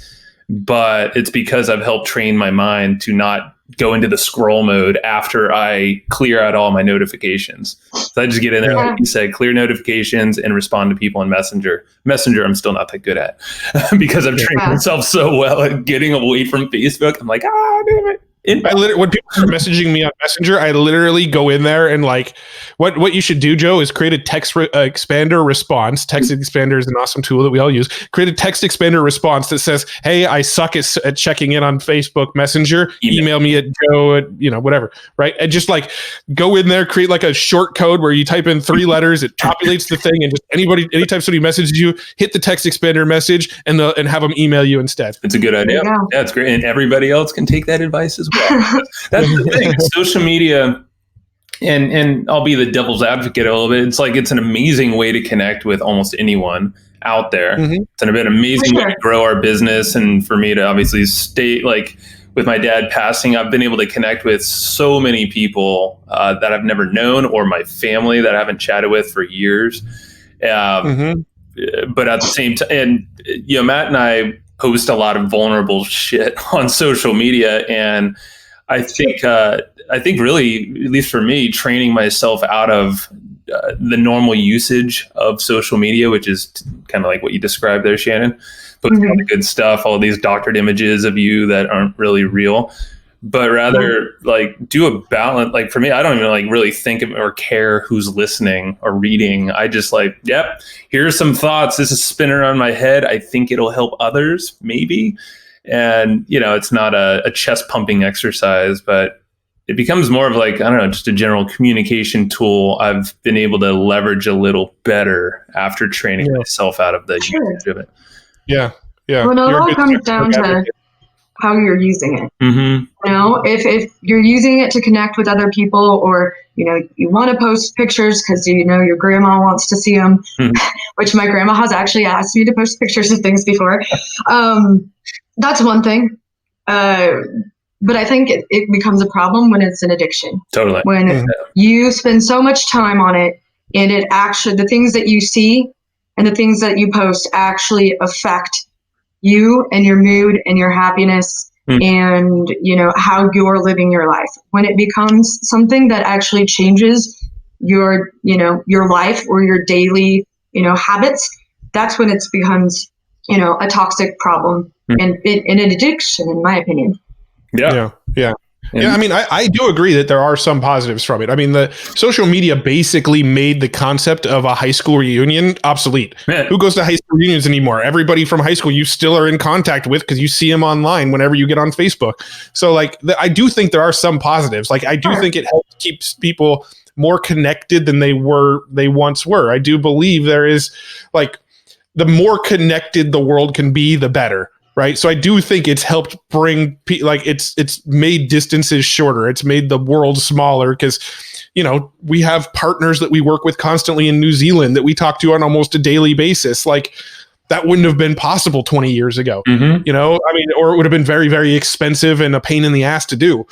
But it's because I've helped train my mind to not go into the scroll mode after I clear out all my notifications. So I just get in there, like you said, clear notifications and respond to people in Messenger. Messenger, I'm still not that good at because I've trained myself so well at getting away from Facebook. I'm like, damn it. When people are messaging me on Messenger, I literally go in there and like, what you should do, Joe, is create a text expander response. Text expander is an awesome tool that we all use. Create a text expander response that says, "Hey, I suck at checking in on Facebook Messenger. Email me at Joe at whatever." Right, and just like go in there, create like a short code where you type in 3 letters, it populates the thing, and just anytime somebody messages you, hit the text expander message and have them email you instead. It's a good idea. Yeah, it's great, and everybody else can take that advice as well. That's the thing. Social media, and I'll be the devil's advocate a little bit. It's like it's an amazing way to connect with almost anyone out there. It's an amazing way to grow our business, and for me to obviously stay like with my dad passing, I've been able to connect with so many people that I've never known, or my family that I haven't chatted with for years. But at the same time, and Matt and I post a lot of vulnerable shit on social media, and I think really, at least for me, training myself out of the normal usage of social media, which is kind of like what you described there, Shannon, posting all the good stuff, all these doctored images of you that aren't really real, but rather like do a balance. Like for me, I don't even like really think of or care who's listening or reading. I just like, yep, here's some thoughts. This is spinning around my head. I think it'll help others, maybe. And, it's not a chest pumping exercise, but it becomes more of like, I don't know, just a general communication tool I've been able to leverage a little better after training myself out of the usage of it. Yeah. Well, it all comes down to how you're using it. If you're using it to connect with other people, or, you want to post pictures because, your grandma wants to see them, which my grandma has actually asked me to post pictures of things before. That's one thing. But I think it becomes a problem when it's an addiction. Totally. When you spend so much time on it, and it actually, the things that you see and the things that you post actually affect you and your mood and your happiness and, how you're living your life. When it becomes something that actually changes your life or your daily, habits, that's when it becomes, a toxic problem and an addiction, in my opinion. Yeah. I mean, I do agree that there are some positives from it. I mean, the social media basically made the concept of a high school reunion obsolete. Who goes to high school reunions anymore? Everybody from high school you still are in contact with because you see them online whenever you get on Facebook. So like, I do think there are some positives. Like, I do think it helps keeps people more connected than they once were. I do believe there is like, the more connected the world can be, the better. Right. So I do think it's helped bring it's made distances shorter. It's made the world smaller because, we have partners that we work with constantly in New Zealand that we talk to on almost a daily basis. Like, that wouldn't have been possible 20 years ago. Mm-hmm. You know, I mean, or it would have been very, very expensive and a pain in the ass to do.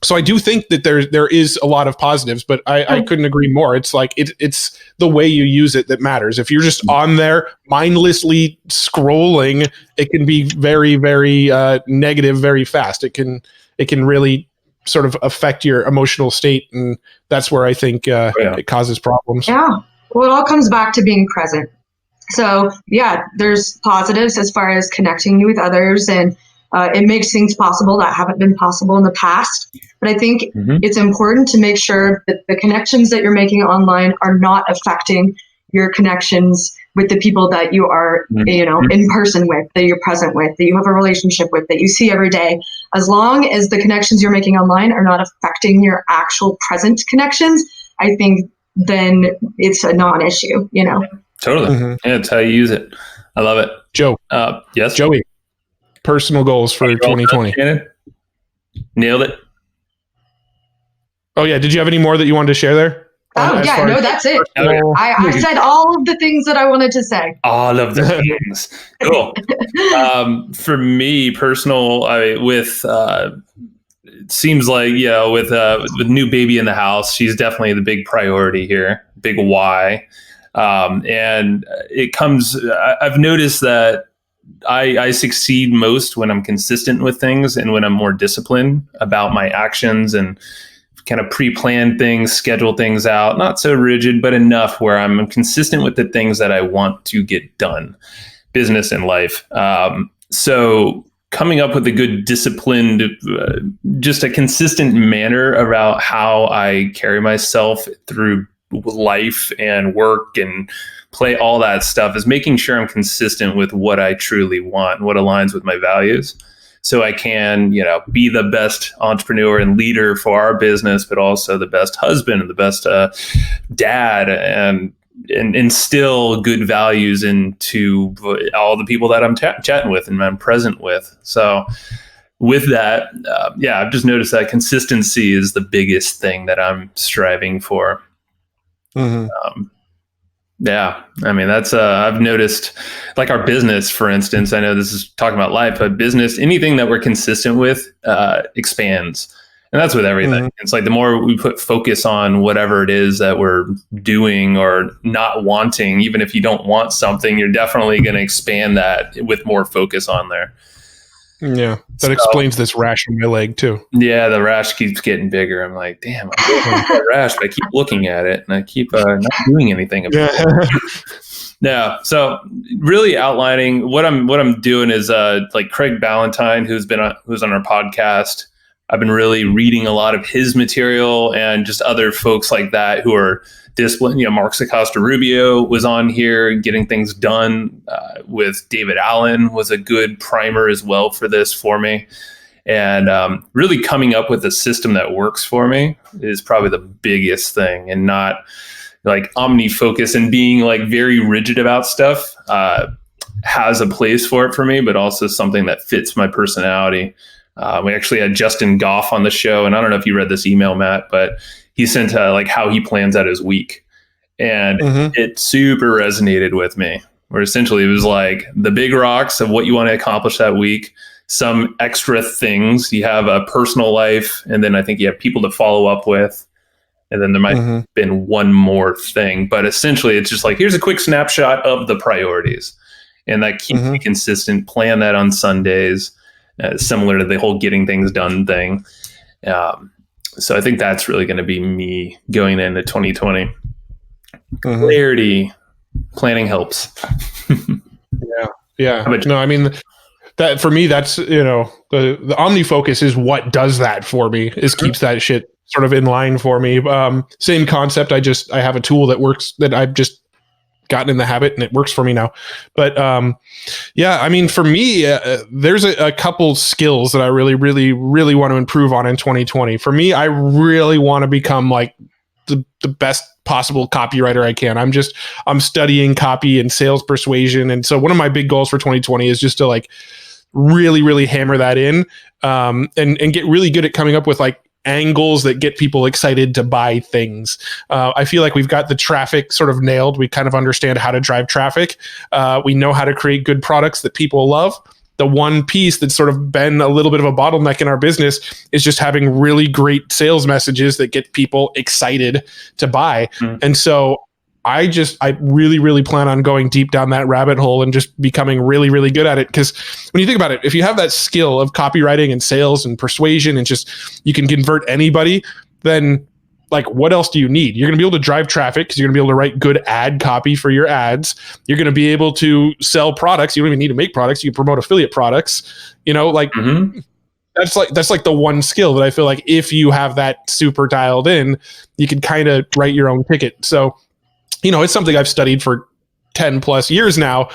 So I do think that there is a lot of positives, but I couldn't agree more. It's like it's the way you use it that matters. If you're just on there mindlessly scrolling, it can be very, very negative very fast. It can really sort of affect your emotional state, and that's where I think it causes problems. Yeah. Well, it all comes back to being present. So yeah, there's positives as far as connecting you with others, and it makes things possible that haven't been possible in the past. But I think it's important to make sure that the connections that you're making online are not affecting your connections with the people that you are, in person with, that you're present with, that you have a relationship with, that you see every day. As long as the connections you're making online are not affecting your actual present connections, I think then it's a non-issue, Totally. Yeah, that's how you use it. I love it. Joe. Yes. Joey. Personal goals for 2020. Nailed it. Oh yeah. Did you have any more that you wanted to share there? Oh yeah, no, that's it. I said all of the things that I wanted to say. All of the things. Cool. For me, personal, it seems like, with new baby in the house, she's definitely the big priority here, big why. And it comes, I've noticed that I succeed most when I'm consistent with things and when I'm more disciplined about my actions and kind of pre-plan things, schedule things out, not so rigid, but enough where I'm consistent with the things that I want to get done, business and life. So coming up with a good disciplined, just a consistent manner about how I carry myself through life and work and play, all that stuff, is making sure I'm consistent with what I truly want, what aligns with my values. So I can, be the best entrepreneur and leader for our business, but also the best husband and the best dad, and instill good values into all the people that I'm chatting with and I'm present with. So with that, I've just noticed that consistency is the biggest thing that I'm striving for. I mean, that's I've noticed, like our business, for instance. I know this is talking about life, but business, anything that we're consistent with expands. And that's with everything. It's like the more we put focus on whatever it is that we're doing or not wanting, even if you don't want something, you're definitely going to expand that with more focus on there. Yeah, that explains this rash on my leg too. Yeah, the rash keeps getting bigger. I'm like, damn, I'm getting that rash, but I keep looking at it and I keep not doing anything about it. Yeah, so really outlining what I'm doing is like Craig Ballantyne, who's on our podcast. I've been really reading a lot of his material and just other folks like that who are disciplined. Mark Acosta Rubio was on here getting things done with David Allen was a good primer as well for this for me. And really coming up with a system that works for me is probably the biggest thing, and not like omni-focus and being like very rigid about stuff has a place for it for me, but also something that fits my personality. We actually had Justin Goff on the show, and I don't know if you read this email, Matt, but he sent like how he plans out his week. And it super resonated with me, where essentially it was like the big rocks of what you want to accomplish that week, some extra things. You have a personal life, and then I think you have people to follow up with. And then there might have been one more thing. But essentially, it's just like, here's a quick snapshot of the priorities. And that keeps me consistent. Plan that on Sundays, similar to the whole getting things done thing. So I think that's really going to be me going into 2020. Clarity, planning helps. Yeah. No, I mean, that for me, that's, the OmniFocus is what does that for me, is keeps that shit sort of in line for me. Same concept. I have a tool that works, that I've just gotten in the habit, and it works for me now. But I mean, for me, there's a couple skills that I really, really, really want to improve on in 2020. For me, I really want to become like the best possible copywriter I can. I'm studying copy and sales persuasion. And so one of my big goals for 2020 is just to like really, really hammer that in, and get really good at coming up with like angles that get people excited to buy things. I feel like we've got the traffic sort of nailed. We kind of understand how to drive traffic. We know how to create good products that people love. The one piece that's sort of been a little bit of a bottleneck in our business is just having really great sales messages that get people excited to buy. And so I really, really plan on going deep down that rabbit hole and just becoming really, really good at it. Because when you think about it, if you have that skill of copywriting and sales and persuasion and just you can convert anybody, then like what else do you need? You're going to be able to drive traffic because you're going to be able to write good ad copy for your ads. You're going to be able to sell products. You don't even need to make products. You can promote affiliate products. That's like the one skill that I feel like if you have that super dialed in, you can kind of write your own ticket. So it's something I've studied for 10 plus years now,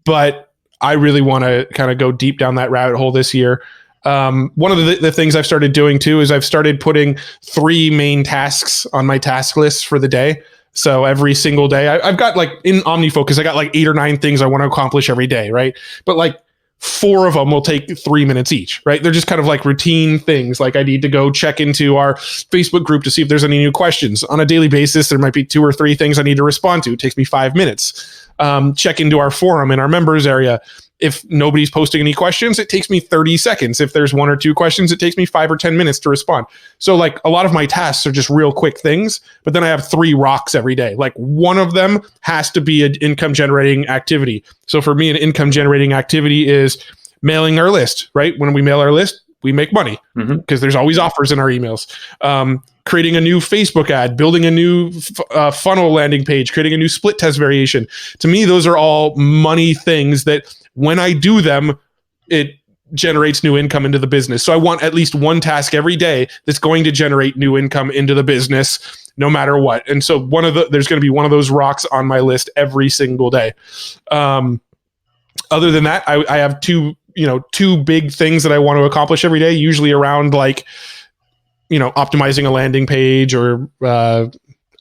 but I really want to kind of go deep down that rabbit hole this year. One of the things I've started doing too is I've started putting 3 main tasks on my task list for the day. So every single day I've got like in OmniFocus, I got like 8 or 9 things I want to accomplish every day. Right. But like 4 of them will take 3 minutes each, right? They're just kind of like routine things. Like I need to go check into our Facebook group to see if there's any new questions. On a daily basis, there might be 2 or 3 things I need to respond to. It takes me 5 minutes. Check into our forum in our members area. If nobody's posting any questions, it takes me 30 seconds. If there's 1 or 2 questions, it takes me 5 or 10 minutes to respond. So like a lot of my tasks are just real quick things, but then I have 3 rocks every day. Like one of them has to be an income generating activity. So for me, an income generating activity is mailing our list, right? When we mail our list, we make money because there's always offers in our emails. Creating a new Facebook ad, building a new funnel landing page, creating a new split test variation. To me, those are all money things that when I do them, it generates new income into the business. So I want at least one task every day that's going to generate new income into the business no matter what. And so there's going to be one of those rocks on my list every single day. Other than that, I have two big things that I want to accomplish every day, usually around like, optimizing a landing page or,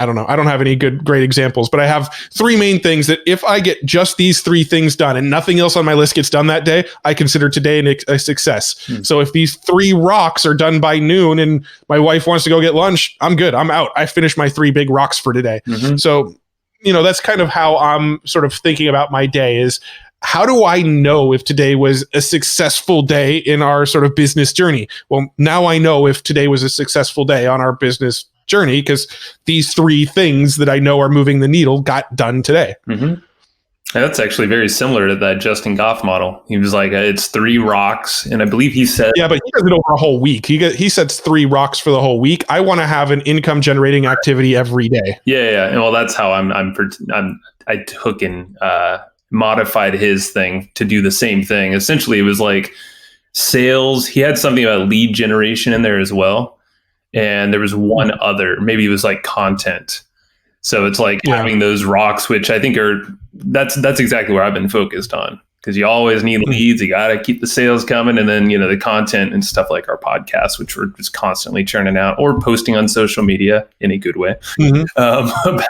I don't know. I don't have any great examples, but I have 3 main things that if I get just these 3 things done and nothing else on my list gets done that day, I consider today a success. So if these 3 rocks are done by noon and my wife wants to go get lunch, I'm good. I'm out. I finished my 3 big rocks for today. So, that's kind of how I'm sort of thinking about my day is, how do I know if today was a successful day in our sort of business journey? Well, now I know if today was a successful day on our business journey because these 3 things that I know are moving the needle got done today. And that's actually very similar to that Justin Goff model. He was like, it's 3 rocks. And I believe he said... Yeah, but he does it over a whole week. He sets 3 rocks for the whole week. I want to have an income generating activity every day. Yeah. And well, that's how I took and modified his thing to do the same thing. Essentially, it was like sales. He had something about lead generation in there as well. And there was one other, maybe it was like content. So it's like having those rocks, which I think that's exactly where I've been focused on, because you always need leads. You got to keep the sales coming. And then, the content and stuff like our podcast, which we're just constantly churning out or posting on social media in a good way about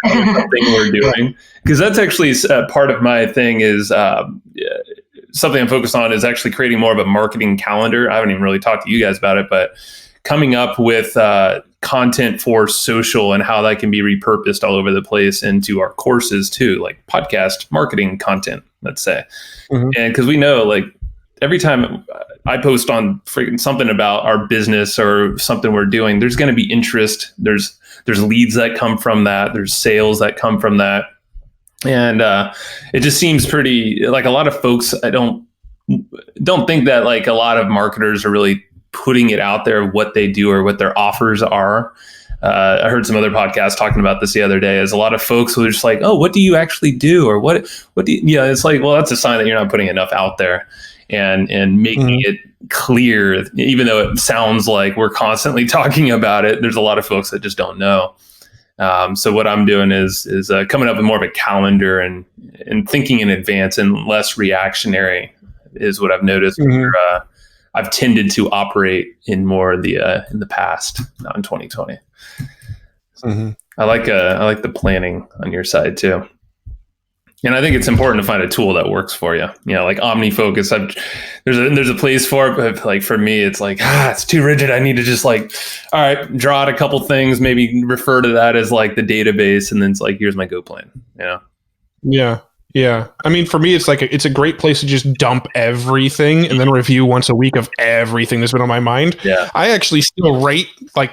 something we're doing. Because that's actually part of my thing is something I'm focused on is actually creating more of a marketing calendar. I haven't even really talked to you guys about it, but coming up with content for social and how that can be repurposed all over the place into our courses too, like podcast marketing content, let's say. And because we know, like, every time I post on freaking something about our business or something we're doing, there's going to be interest. There's leads that come from that. There's sales that come from that. And it just seems pretty, like, a lot of folks, I don't think that, like, a lot of marketers are really putting it out there, what they do or what their offers are. I heard some other podcasts talking about this the other day, as a lot of folks who are just like, oh, what do you actually do? Or what do you, it's like, well, that's a sign that you're not putting enough out there and making it clear, even though it sounds like we're constantly talking about it. There's a lot of folks that just don't know. So what I'm doing is coming up with more of a calendar and thinking in advance and less reactionary is what I've noticed. I've tended to operate in more in the past, not in 2020. I like the planning on your side too. And I think it's important to find a tool that works for you. You know, like OmniFocus. There's a place for it, but like for me, it's like, it's too rigid. I need to just like, all right, draw out a couple things, maybe refer to that as like the database, and then it's like, here's my Go plan. You know? Yeah. Yeah. I mean, for me, it's like it's a great place to just dump everything and then review once a week of everything that's been on my mind. Yeah. I actually still rate like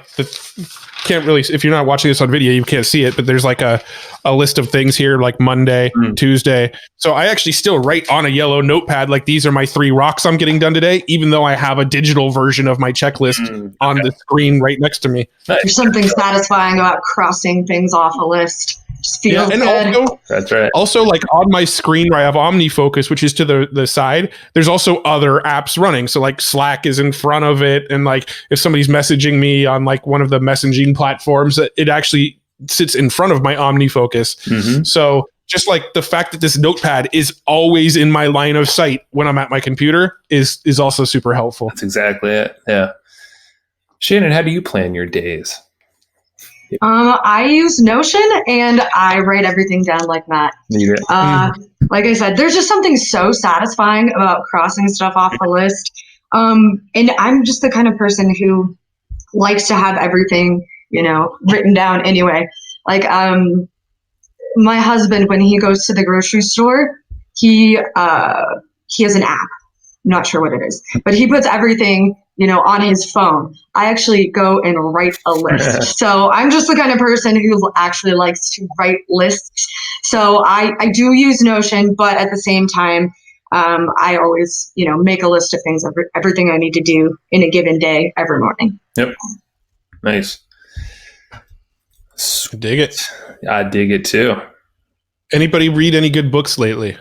can't really, if you're not watching this on video, you can't see it, but there's like a list of things here, like Monday, Tuesday. So I actually still write on a yellow notepad, like these are my 3 rocks I'm getting done today, even though I have a digital version of my checklist on the screen right next to me. There's something satisfying about crossing things off a list. Just feels and good. also, that's right. Also, like on my screen where I have OmniFocus, which is to the side, there's also other apps running. So like Slack is in front of it. And like if somebody's messaging me on like one of the messaging platforms, it actually sits in front of my OmniFocus. So just like the fact that this notepad is always in my line of sight when I'm at my computer is also super helpful. That's exactly it. Yeah. Shannon, how do you plan your days? I use Notion and I write everything down like that. Like I said, there's just something so satisfying about crossing stuff off the list. And I'm just the kind of person who likes to have everything, written down anyway. Like, my husband, when he goes to the grocery store, he has an app. I'm not sure what it is, but he puts everything on his phone. I actually go and write a list. So I'm just the kind of person who actually likes to write lists. So I do use Notion, but at the same time, I always, make a list of things, everything I need to do in a given day every morning. Yep. Nice. Dig it. I dig it too. Anybody read any good books lately?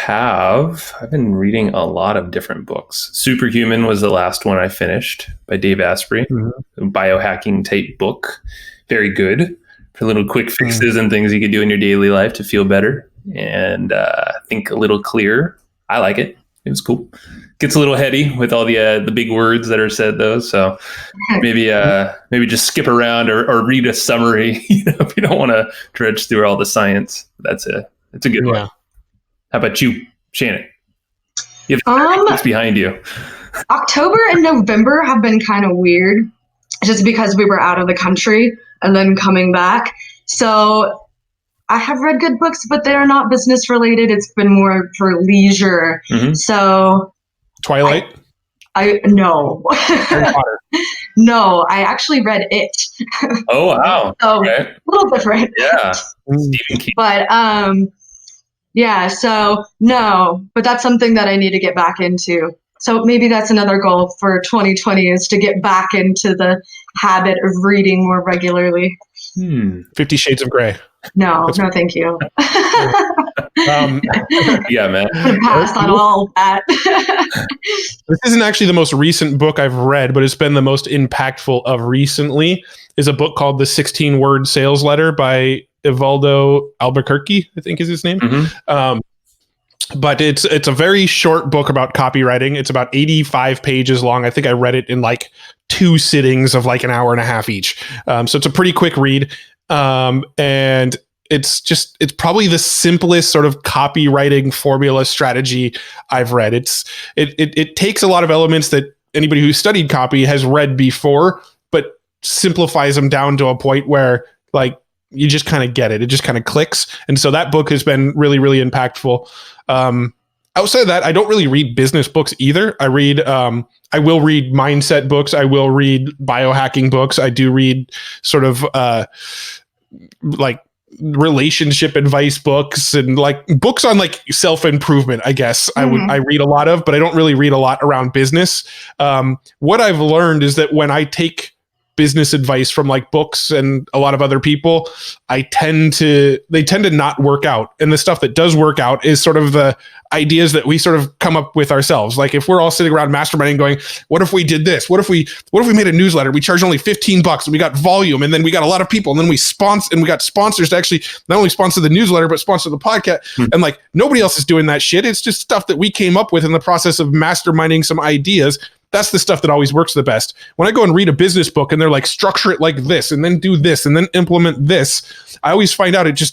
I've been reading a lot of different books. Superhuman was the last one I finished by Dave Asprey, a biohacking type book. Very good for little quick fixes and things you can do in your daily life to feel better and think a little clearer. I like it. It was cool. Gets a little heady with all the big words that are said though. So maybe just skip around or read a summary, if you don't want to dredge through all the science. It's a good one. How about you, Shannon? You have books behind you. October and November have been kind of weird just because we were out of the country and then coming back. So I have read good books, but they're not business related. It's been more for leisure. So Twilight? No. Harry Potter. No, I actually read it. Oh, wow. So a little different. Yeah. Stephen King. But yeah, so no, but that's something that I need to get back into. So maybe that's another goal for 2020 is to get back into the habit of reading more regularly. 50 Shades of Grey. No, thank you. Yeah, man. Pass on all of that. This isn't actually the most recent book I've read, but it's been the most impactful of recently. Is a book called The 16-Word Sales Letter by Evaldo Albuquerque, I think is his name. But it's a very short book about copywriting. It's about 85 pages long. I think I read it in like 2 sittings of like an hour and a half each. So it's a pretty quick read. And it's probably the simplest sort of copywriting formula strategy I've read. It takes a lot of elements that anybody who studied copy has read before, but simplifies them down to a point where like you just kind of get it. It just kind of clicks. And so that book has been really, really impactful. Outside of that, I don't really read business books either. I will read mindset books. I will read biohacking books. I do read sort of like relationship advice books and like books on like self-improvement, I guess. I read a lot of, but I don't really read a lot around business. What I've learned is that when I take business advice from like books and a lot of other people, they tend to not work out. And the stuff that does work out is sort of the ideas that we sort of come up with ourselves. Like if we're all sitting around masterminding going, what if we did this? What if we made a newsletter? We charge only $15 and we got volume and then we got a lot of people and then we got sponsors to actually not only sponsor the newsletter, but sponsor the podcast. And like nobody else is doing that shit. It's just stuff that we came up with in the process of masterminding some ideas. That's the stuff that always works the best. When I go and read a business book and they're like, structure it like this and then do this and then implement this, I always find out it's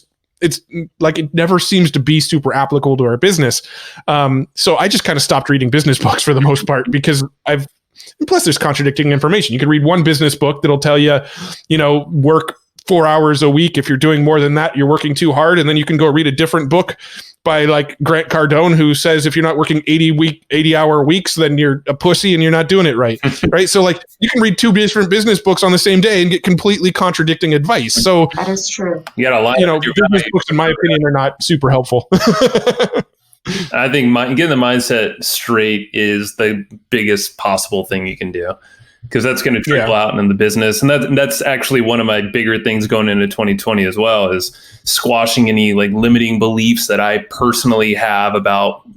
like it never seems to be super applicable to our business. So I just kind of stopped reading business books for the most part because plus there's contradicting information. You can read one business book that'll tell you, work 4 hours a week. If you're doing more than that, you're working too hard. And then you can go read a different book by like Grant Cardone, who says if you're not working 80-hour weeks, then you're a pussy and you're not doing it right. Right. So like you can read 2 different business books on the same day and get completely contradicting advice. So that is true. You got a lot. Business books, in my opinion, are not super helpful. I think getting the mindset straight is the biggest possible thing you can do, because that's going to trickle out in the business. And that's actually one of my bigger things going into 2020 as well, is squashing any like limiting beliefs that I personally have about,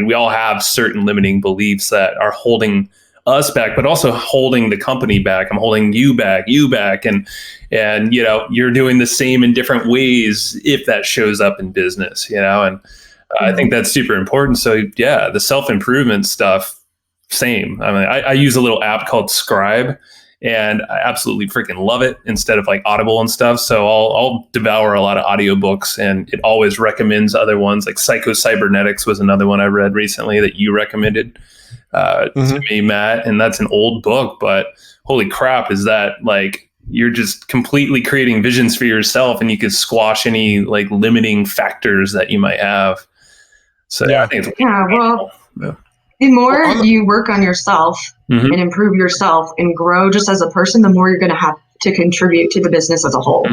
we all have certain limiting beliefs that are holding us back, but also holding the company back. I'm holding you back. And you're doing the same in different ways if that shows up in business, and I think that's super important. So yeah, the self-improvement stuff, same. I use a little app called Scribe, and I absolutely freaking love it instead of like Audible and stuff. So I'll devour a lot of audiobooks, and it always recommends other ones. Like Psycho-Cybernetics was another one I read recently that you recommended to me, Matt. And that's an old book, but holy crap, is that like, you're just completely creating visions for yourself, and you could squash any like limiting factors that you might have. So I think it's the more you work on yourself and improve yourself and grow just as a person, the more you're going to have to contribute to the business as a whole.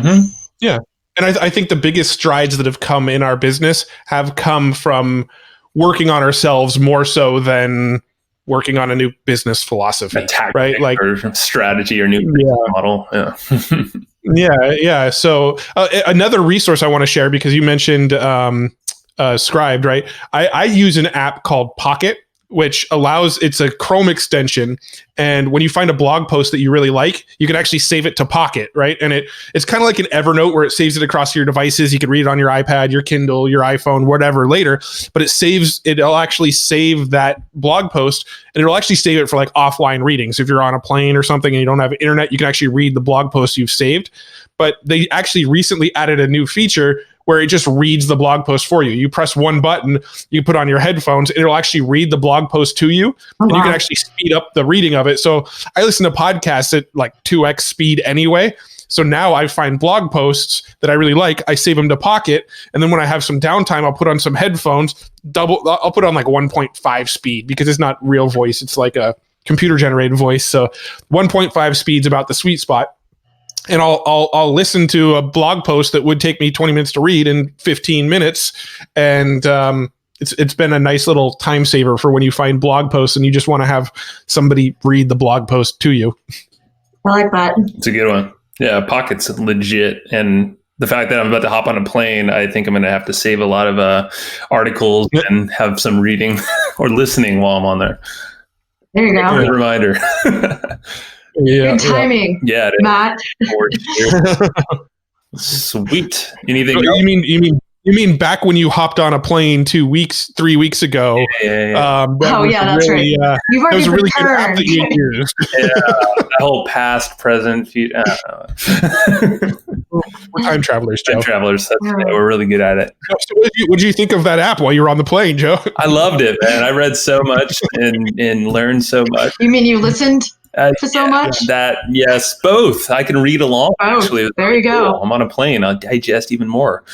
Yeah. And I think the biggest strides that have come in our business have come from working on ourselves more so than working on a new business philosophy, right? Like or strategy or new model. Yeah. Yeah. So another resource I want to share, because you mentioned Scribed, right? I use an app called Pocket, which it's a Chrome extension. And when you find a blog post that you really like, you can actually save it to Pocket, right? And it's kind of like an Evernote where it saves it across your devices. You can read it on your iPad, your Kindle, your iPhone, whatever later, but it'll actually save that blog post, and it'll actually save it for like offline reading. So if you're on a plane or something and you don't have internet, you can actually read the blog post you've saved. But they actually recently added a new feature where it just reads the blog post for you. You press one button, you put on your headphones, and it'll actually read the blog post to you. And you can actually speed up the reading of it. So I listen to podcasts at like 2x speed anyway. So now I find blog posts that I really like, I save them to Pocket. And then when I have some downtime, I'll put on some headphones, I'll put on like 1.5 speed, because it's not real voice. It's like a computer generated voice. So 1.5 speed's about the sweet spot. And I'll listen to a blog post that would take me 20 minutes to read in 15 minutes. And it's been a nice little time saver for when you find blog posts and you just want to have somebody read the blog post to you. I like that. It's a good one. Yeah, Pocket's legit. And the fact that I'm about to hop on a plane, I think I'm going to have to save a lot of articles and have some reading or listening while I'm on there. There you go. Good reminder. Good timing. Yeah, Matt. Sweet. Anything? You mean back when you hopped on a plane 3 weeks ago? Yeah. That's really, right. You've already that was a really good returned. app that you used. The whole past, present, future. We're time travelers, Joe. Time travelers. We're really good at it. So what did you think of that app while you were on the plane, Joe? I loved it, man. I read so much and learned so much. You mean you listened to so much? Yes, both. I can read along. Actually, there you go. Cool. I'm on a plane. I'll digest even more.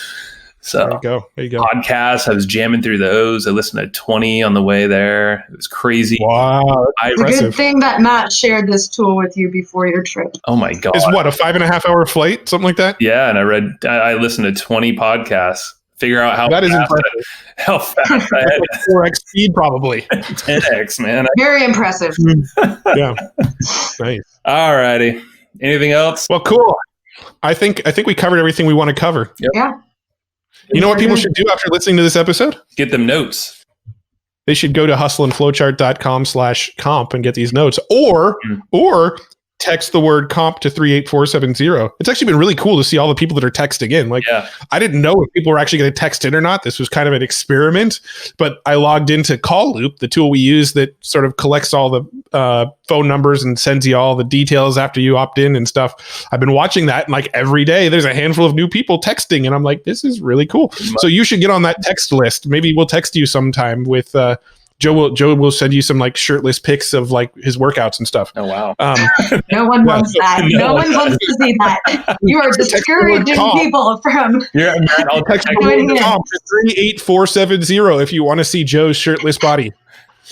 So there you go. Podcasts. I was jamming through those. I listened to 20 on the way there. It was crazy. Wow, it's a good thing that Matt shared this tool with you before your trip. Oh my god! It's what, a 5.5 hour flight, something like that? Yeah, and I listened to 20 podcasts. Figure out how fast I had 4x speed, probably 10x, man. Very impressive. Yeah, nice. All righty. Anything else? Well, cool. I think we covered everything we want to cover. Yep. Yeah. You know what people should do after listening to this episode? Get them notes. They should go to hustleandflowchart.com/comp and get these notes, or text the word comp to 38470. It's actually been really cool to see all the people that are texting in. Like, I didn't know if people were actually going to text in or not. This was kind of an experiment, but I logged into Call Loop, the tool we use that sort of collects all the phone numbers and sends you all the details after you opt in and stuff. I've been watching that, and like every day there's a handful of new people texting, and I'm like, this is really cool. So you should get on that text list. Maybe we'll text you sometime with Joe will send you some like shirtless pics of like his workouts and stuff. Oh wow! No one wants that. No one wants to see that. You are discouraging people from. Yeah, I'll text you 38470 if you want to see Joe's shirtless body.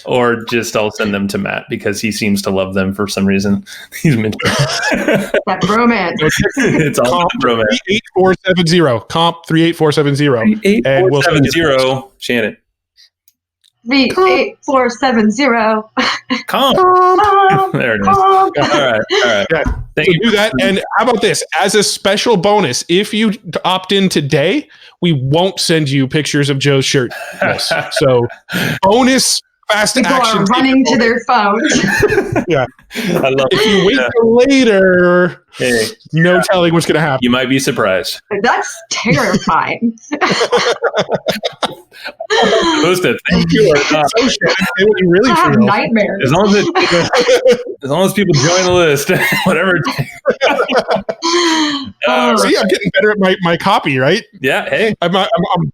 Or just I'll send them to Matt because he seems to love them for some reason. He's mentioned that bromance. It's all comp bromance. 38470. Comp 38470. 38470. Shannon. 38470. Comp. There it is. All right. Yeah. Thank you. Do that. And how about this? As a special bonus, if you opt in today, we won't send you pictures of Joe's shirt. Yes. So bonus fast People action. Are running to their phones. Yeah. I love if you wait till later, no telling what's going to happen. You might be surprised. That's terrifying. Supposed to thank you or not. You really I have feel. nightmares. As long as people join the list, whatever. See, I'm getting better at my copy, right? Yeah. Hey, I'm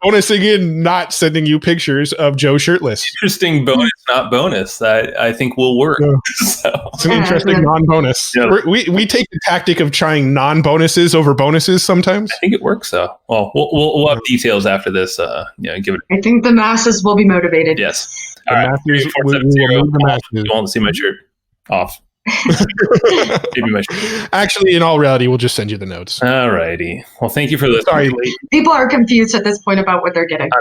bonusing in not sending you pictures of Joe shirtless. Interesting bonus, not bonus. I think will work. Yeah. So. It's an interesting non-bonus. Yeah. We take the tactic of trying non-bonuses over bonuses sometimes. I think it works though. Well, we'll have details after this. Give it. I think the masses will be motivated. Yes. The All right. masses, we will move the masses. You won't see my shirt off. Maybe my shirt. Actually, in all reality, we'll just send you the notes. All righty. Well, thank you for listening. Sorry, ladies. People are confused at this point about what they're getting.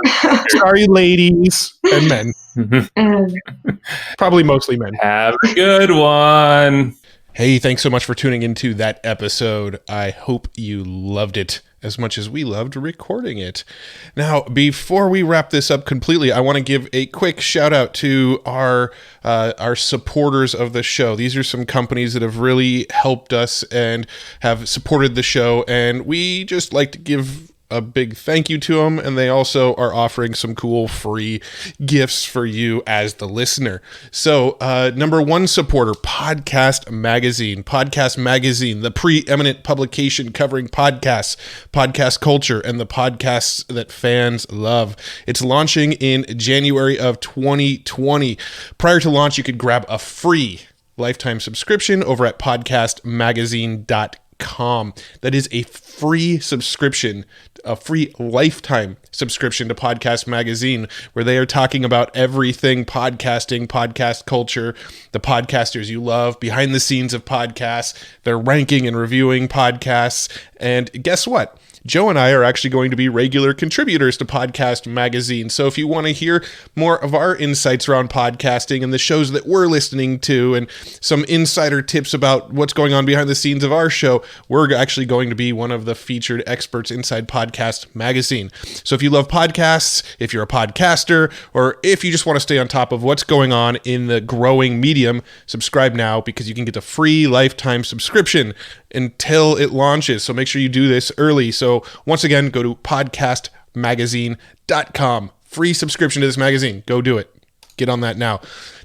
Sorry, ladies and men. Probably mostly men. Have a good one. Hey, thanks so much for tuning into that episode. I hope you loved it as much as we loved recording it. Now, before we wrap this up completely, I want to give a quick shout out to our supporters of the show. These are some companies that have really helped us and have supported the show, and we just like to give a big thank you to them, and they also are offering some cool free gifts for you as the listener. So number one supporter, Podcast Magazine, the preeminent publication covering podcasts, podcast culture, and the podcasts that fans love. It's launching in January of 2020. Prior to launch, you could grab a free lifetime subscription over at podcastmagazine.com. That is a free subscription, a free lifetime subscription to Podcast Magazine, where they are talking about everything podcasting, podcast culture, the podcasters you love, behind the scenes of podcasts. They're ranking and reviewing podcasts. And guess what? Joe and I are actually going to be regular contributors to Podcast Magazine. So if you want to hear more of our insights around podcasting and the shows that we're listening to and some insider tips about what's going on behind the scenes of our show, we're actually going to be one of the featured experts inside Podcast Magazine. So if you love podcasts, if you're a podcaster, or if you just want to stay on top of what's going on in the growing medium, subscribe now because you can get a free lifetime subscription until it launches. So make sure you do this early. So once again, go to podcastmagazine.com. Free subscription to this magazine. Go do it. Get on that now.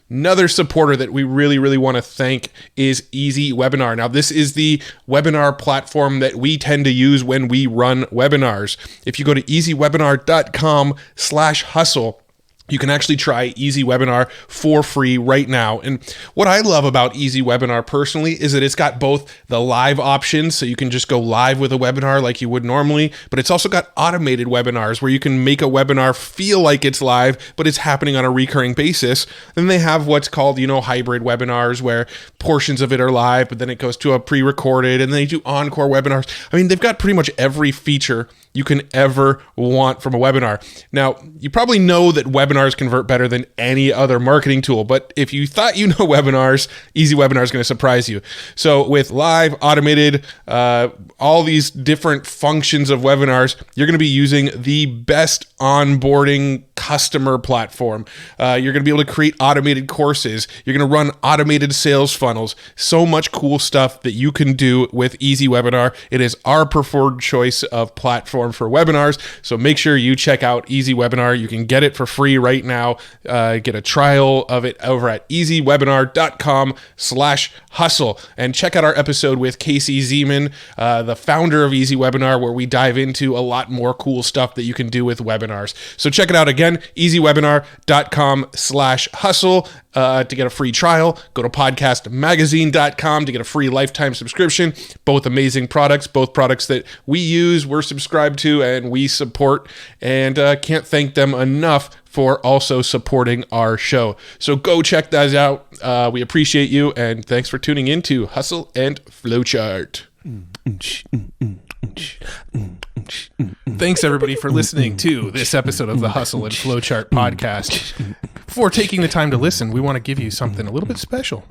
Another supporter that we really, really want to thank is Easy Webinar. Now, this is the webinar platform that we tend to use when we run webinars. If you go to easywebinar.com/hustle, you can actually try Easy Webinar for free right now. And what I love about Easy Webinar personally is that it's got both the live options, so you can just go live with a webinar like you would normally, but it's also got automated webinars where you can make a webinar feel like it's live, but it's happening on a recurring basis. Then they have what's called, hybrid webinars where portions of it are live, but then it goes to a pre-recorded, and they do encore webinars. I mean, they've got pretty much every feature you can ever want from a webinar. Now, you probably know that webinars convert better than any other marketing tool, but if you thought you know webinars, Easy Webinar is going to surprise you. So with live, automated, all these different functions of webinars, you're going to be using the best onboarding customer platform. You're going to be able to create automated courses. You're going to run automated sales funnels. So much cool stuff that you can do with Easy Webinar. It is our preferred choice of platform for webinars. So make sure you check out Easy Webinar. You can get it for free right now. Get a trial of it over at easywebinar.com/hustle. And check out our episode with Casey Zeman, the founder of Easy Webinar, where we dive into a lot more cool stuff that you can do with webinars. So check it out again, easywebinar.com/hustle. To get a free trial, go to podcastmagazine.com to get a free lifetime subscription. Both amazing products, both products that we use, we're subscribed to, and we support. And can't thank them enough for also supporting our show. So go check those out. We appreciate you, and thanks for tuning in to Hustle and Flowchart. Thanks, everybody, for listening to this episode of the Hustle and Flowchart podcast. Before taking the time to listen, we want to give you something a little bit special.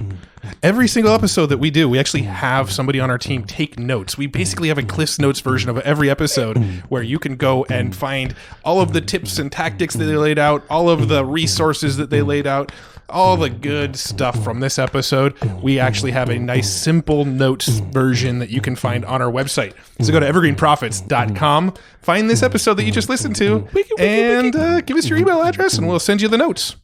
Every single episode that we do, we actually have somebody on our team take notes. We basically have a Cliff's Notes version of every episode where you can go and find all of the tips and tactics that they laid out, all of the resources that they laid out, all the good stuff from this episode. We actually have a nice simple notes version that you can find on our website. So go to evergreenprofits.com, find this episode that you just listened to, and give us your email address and we'll send you the notes.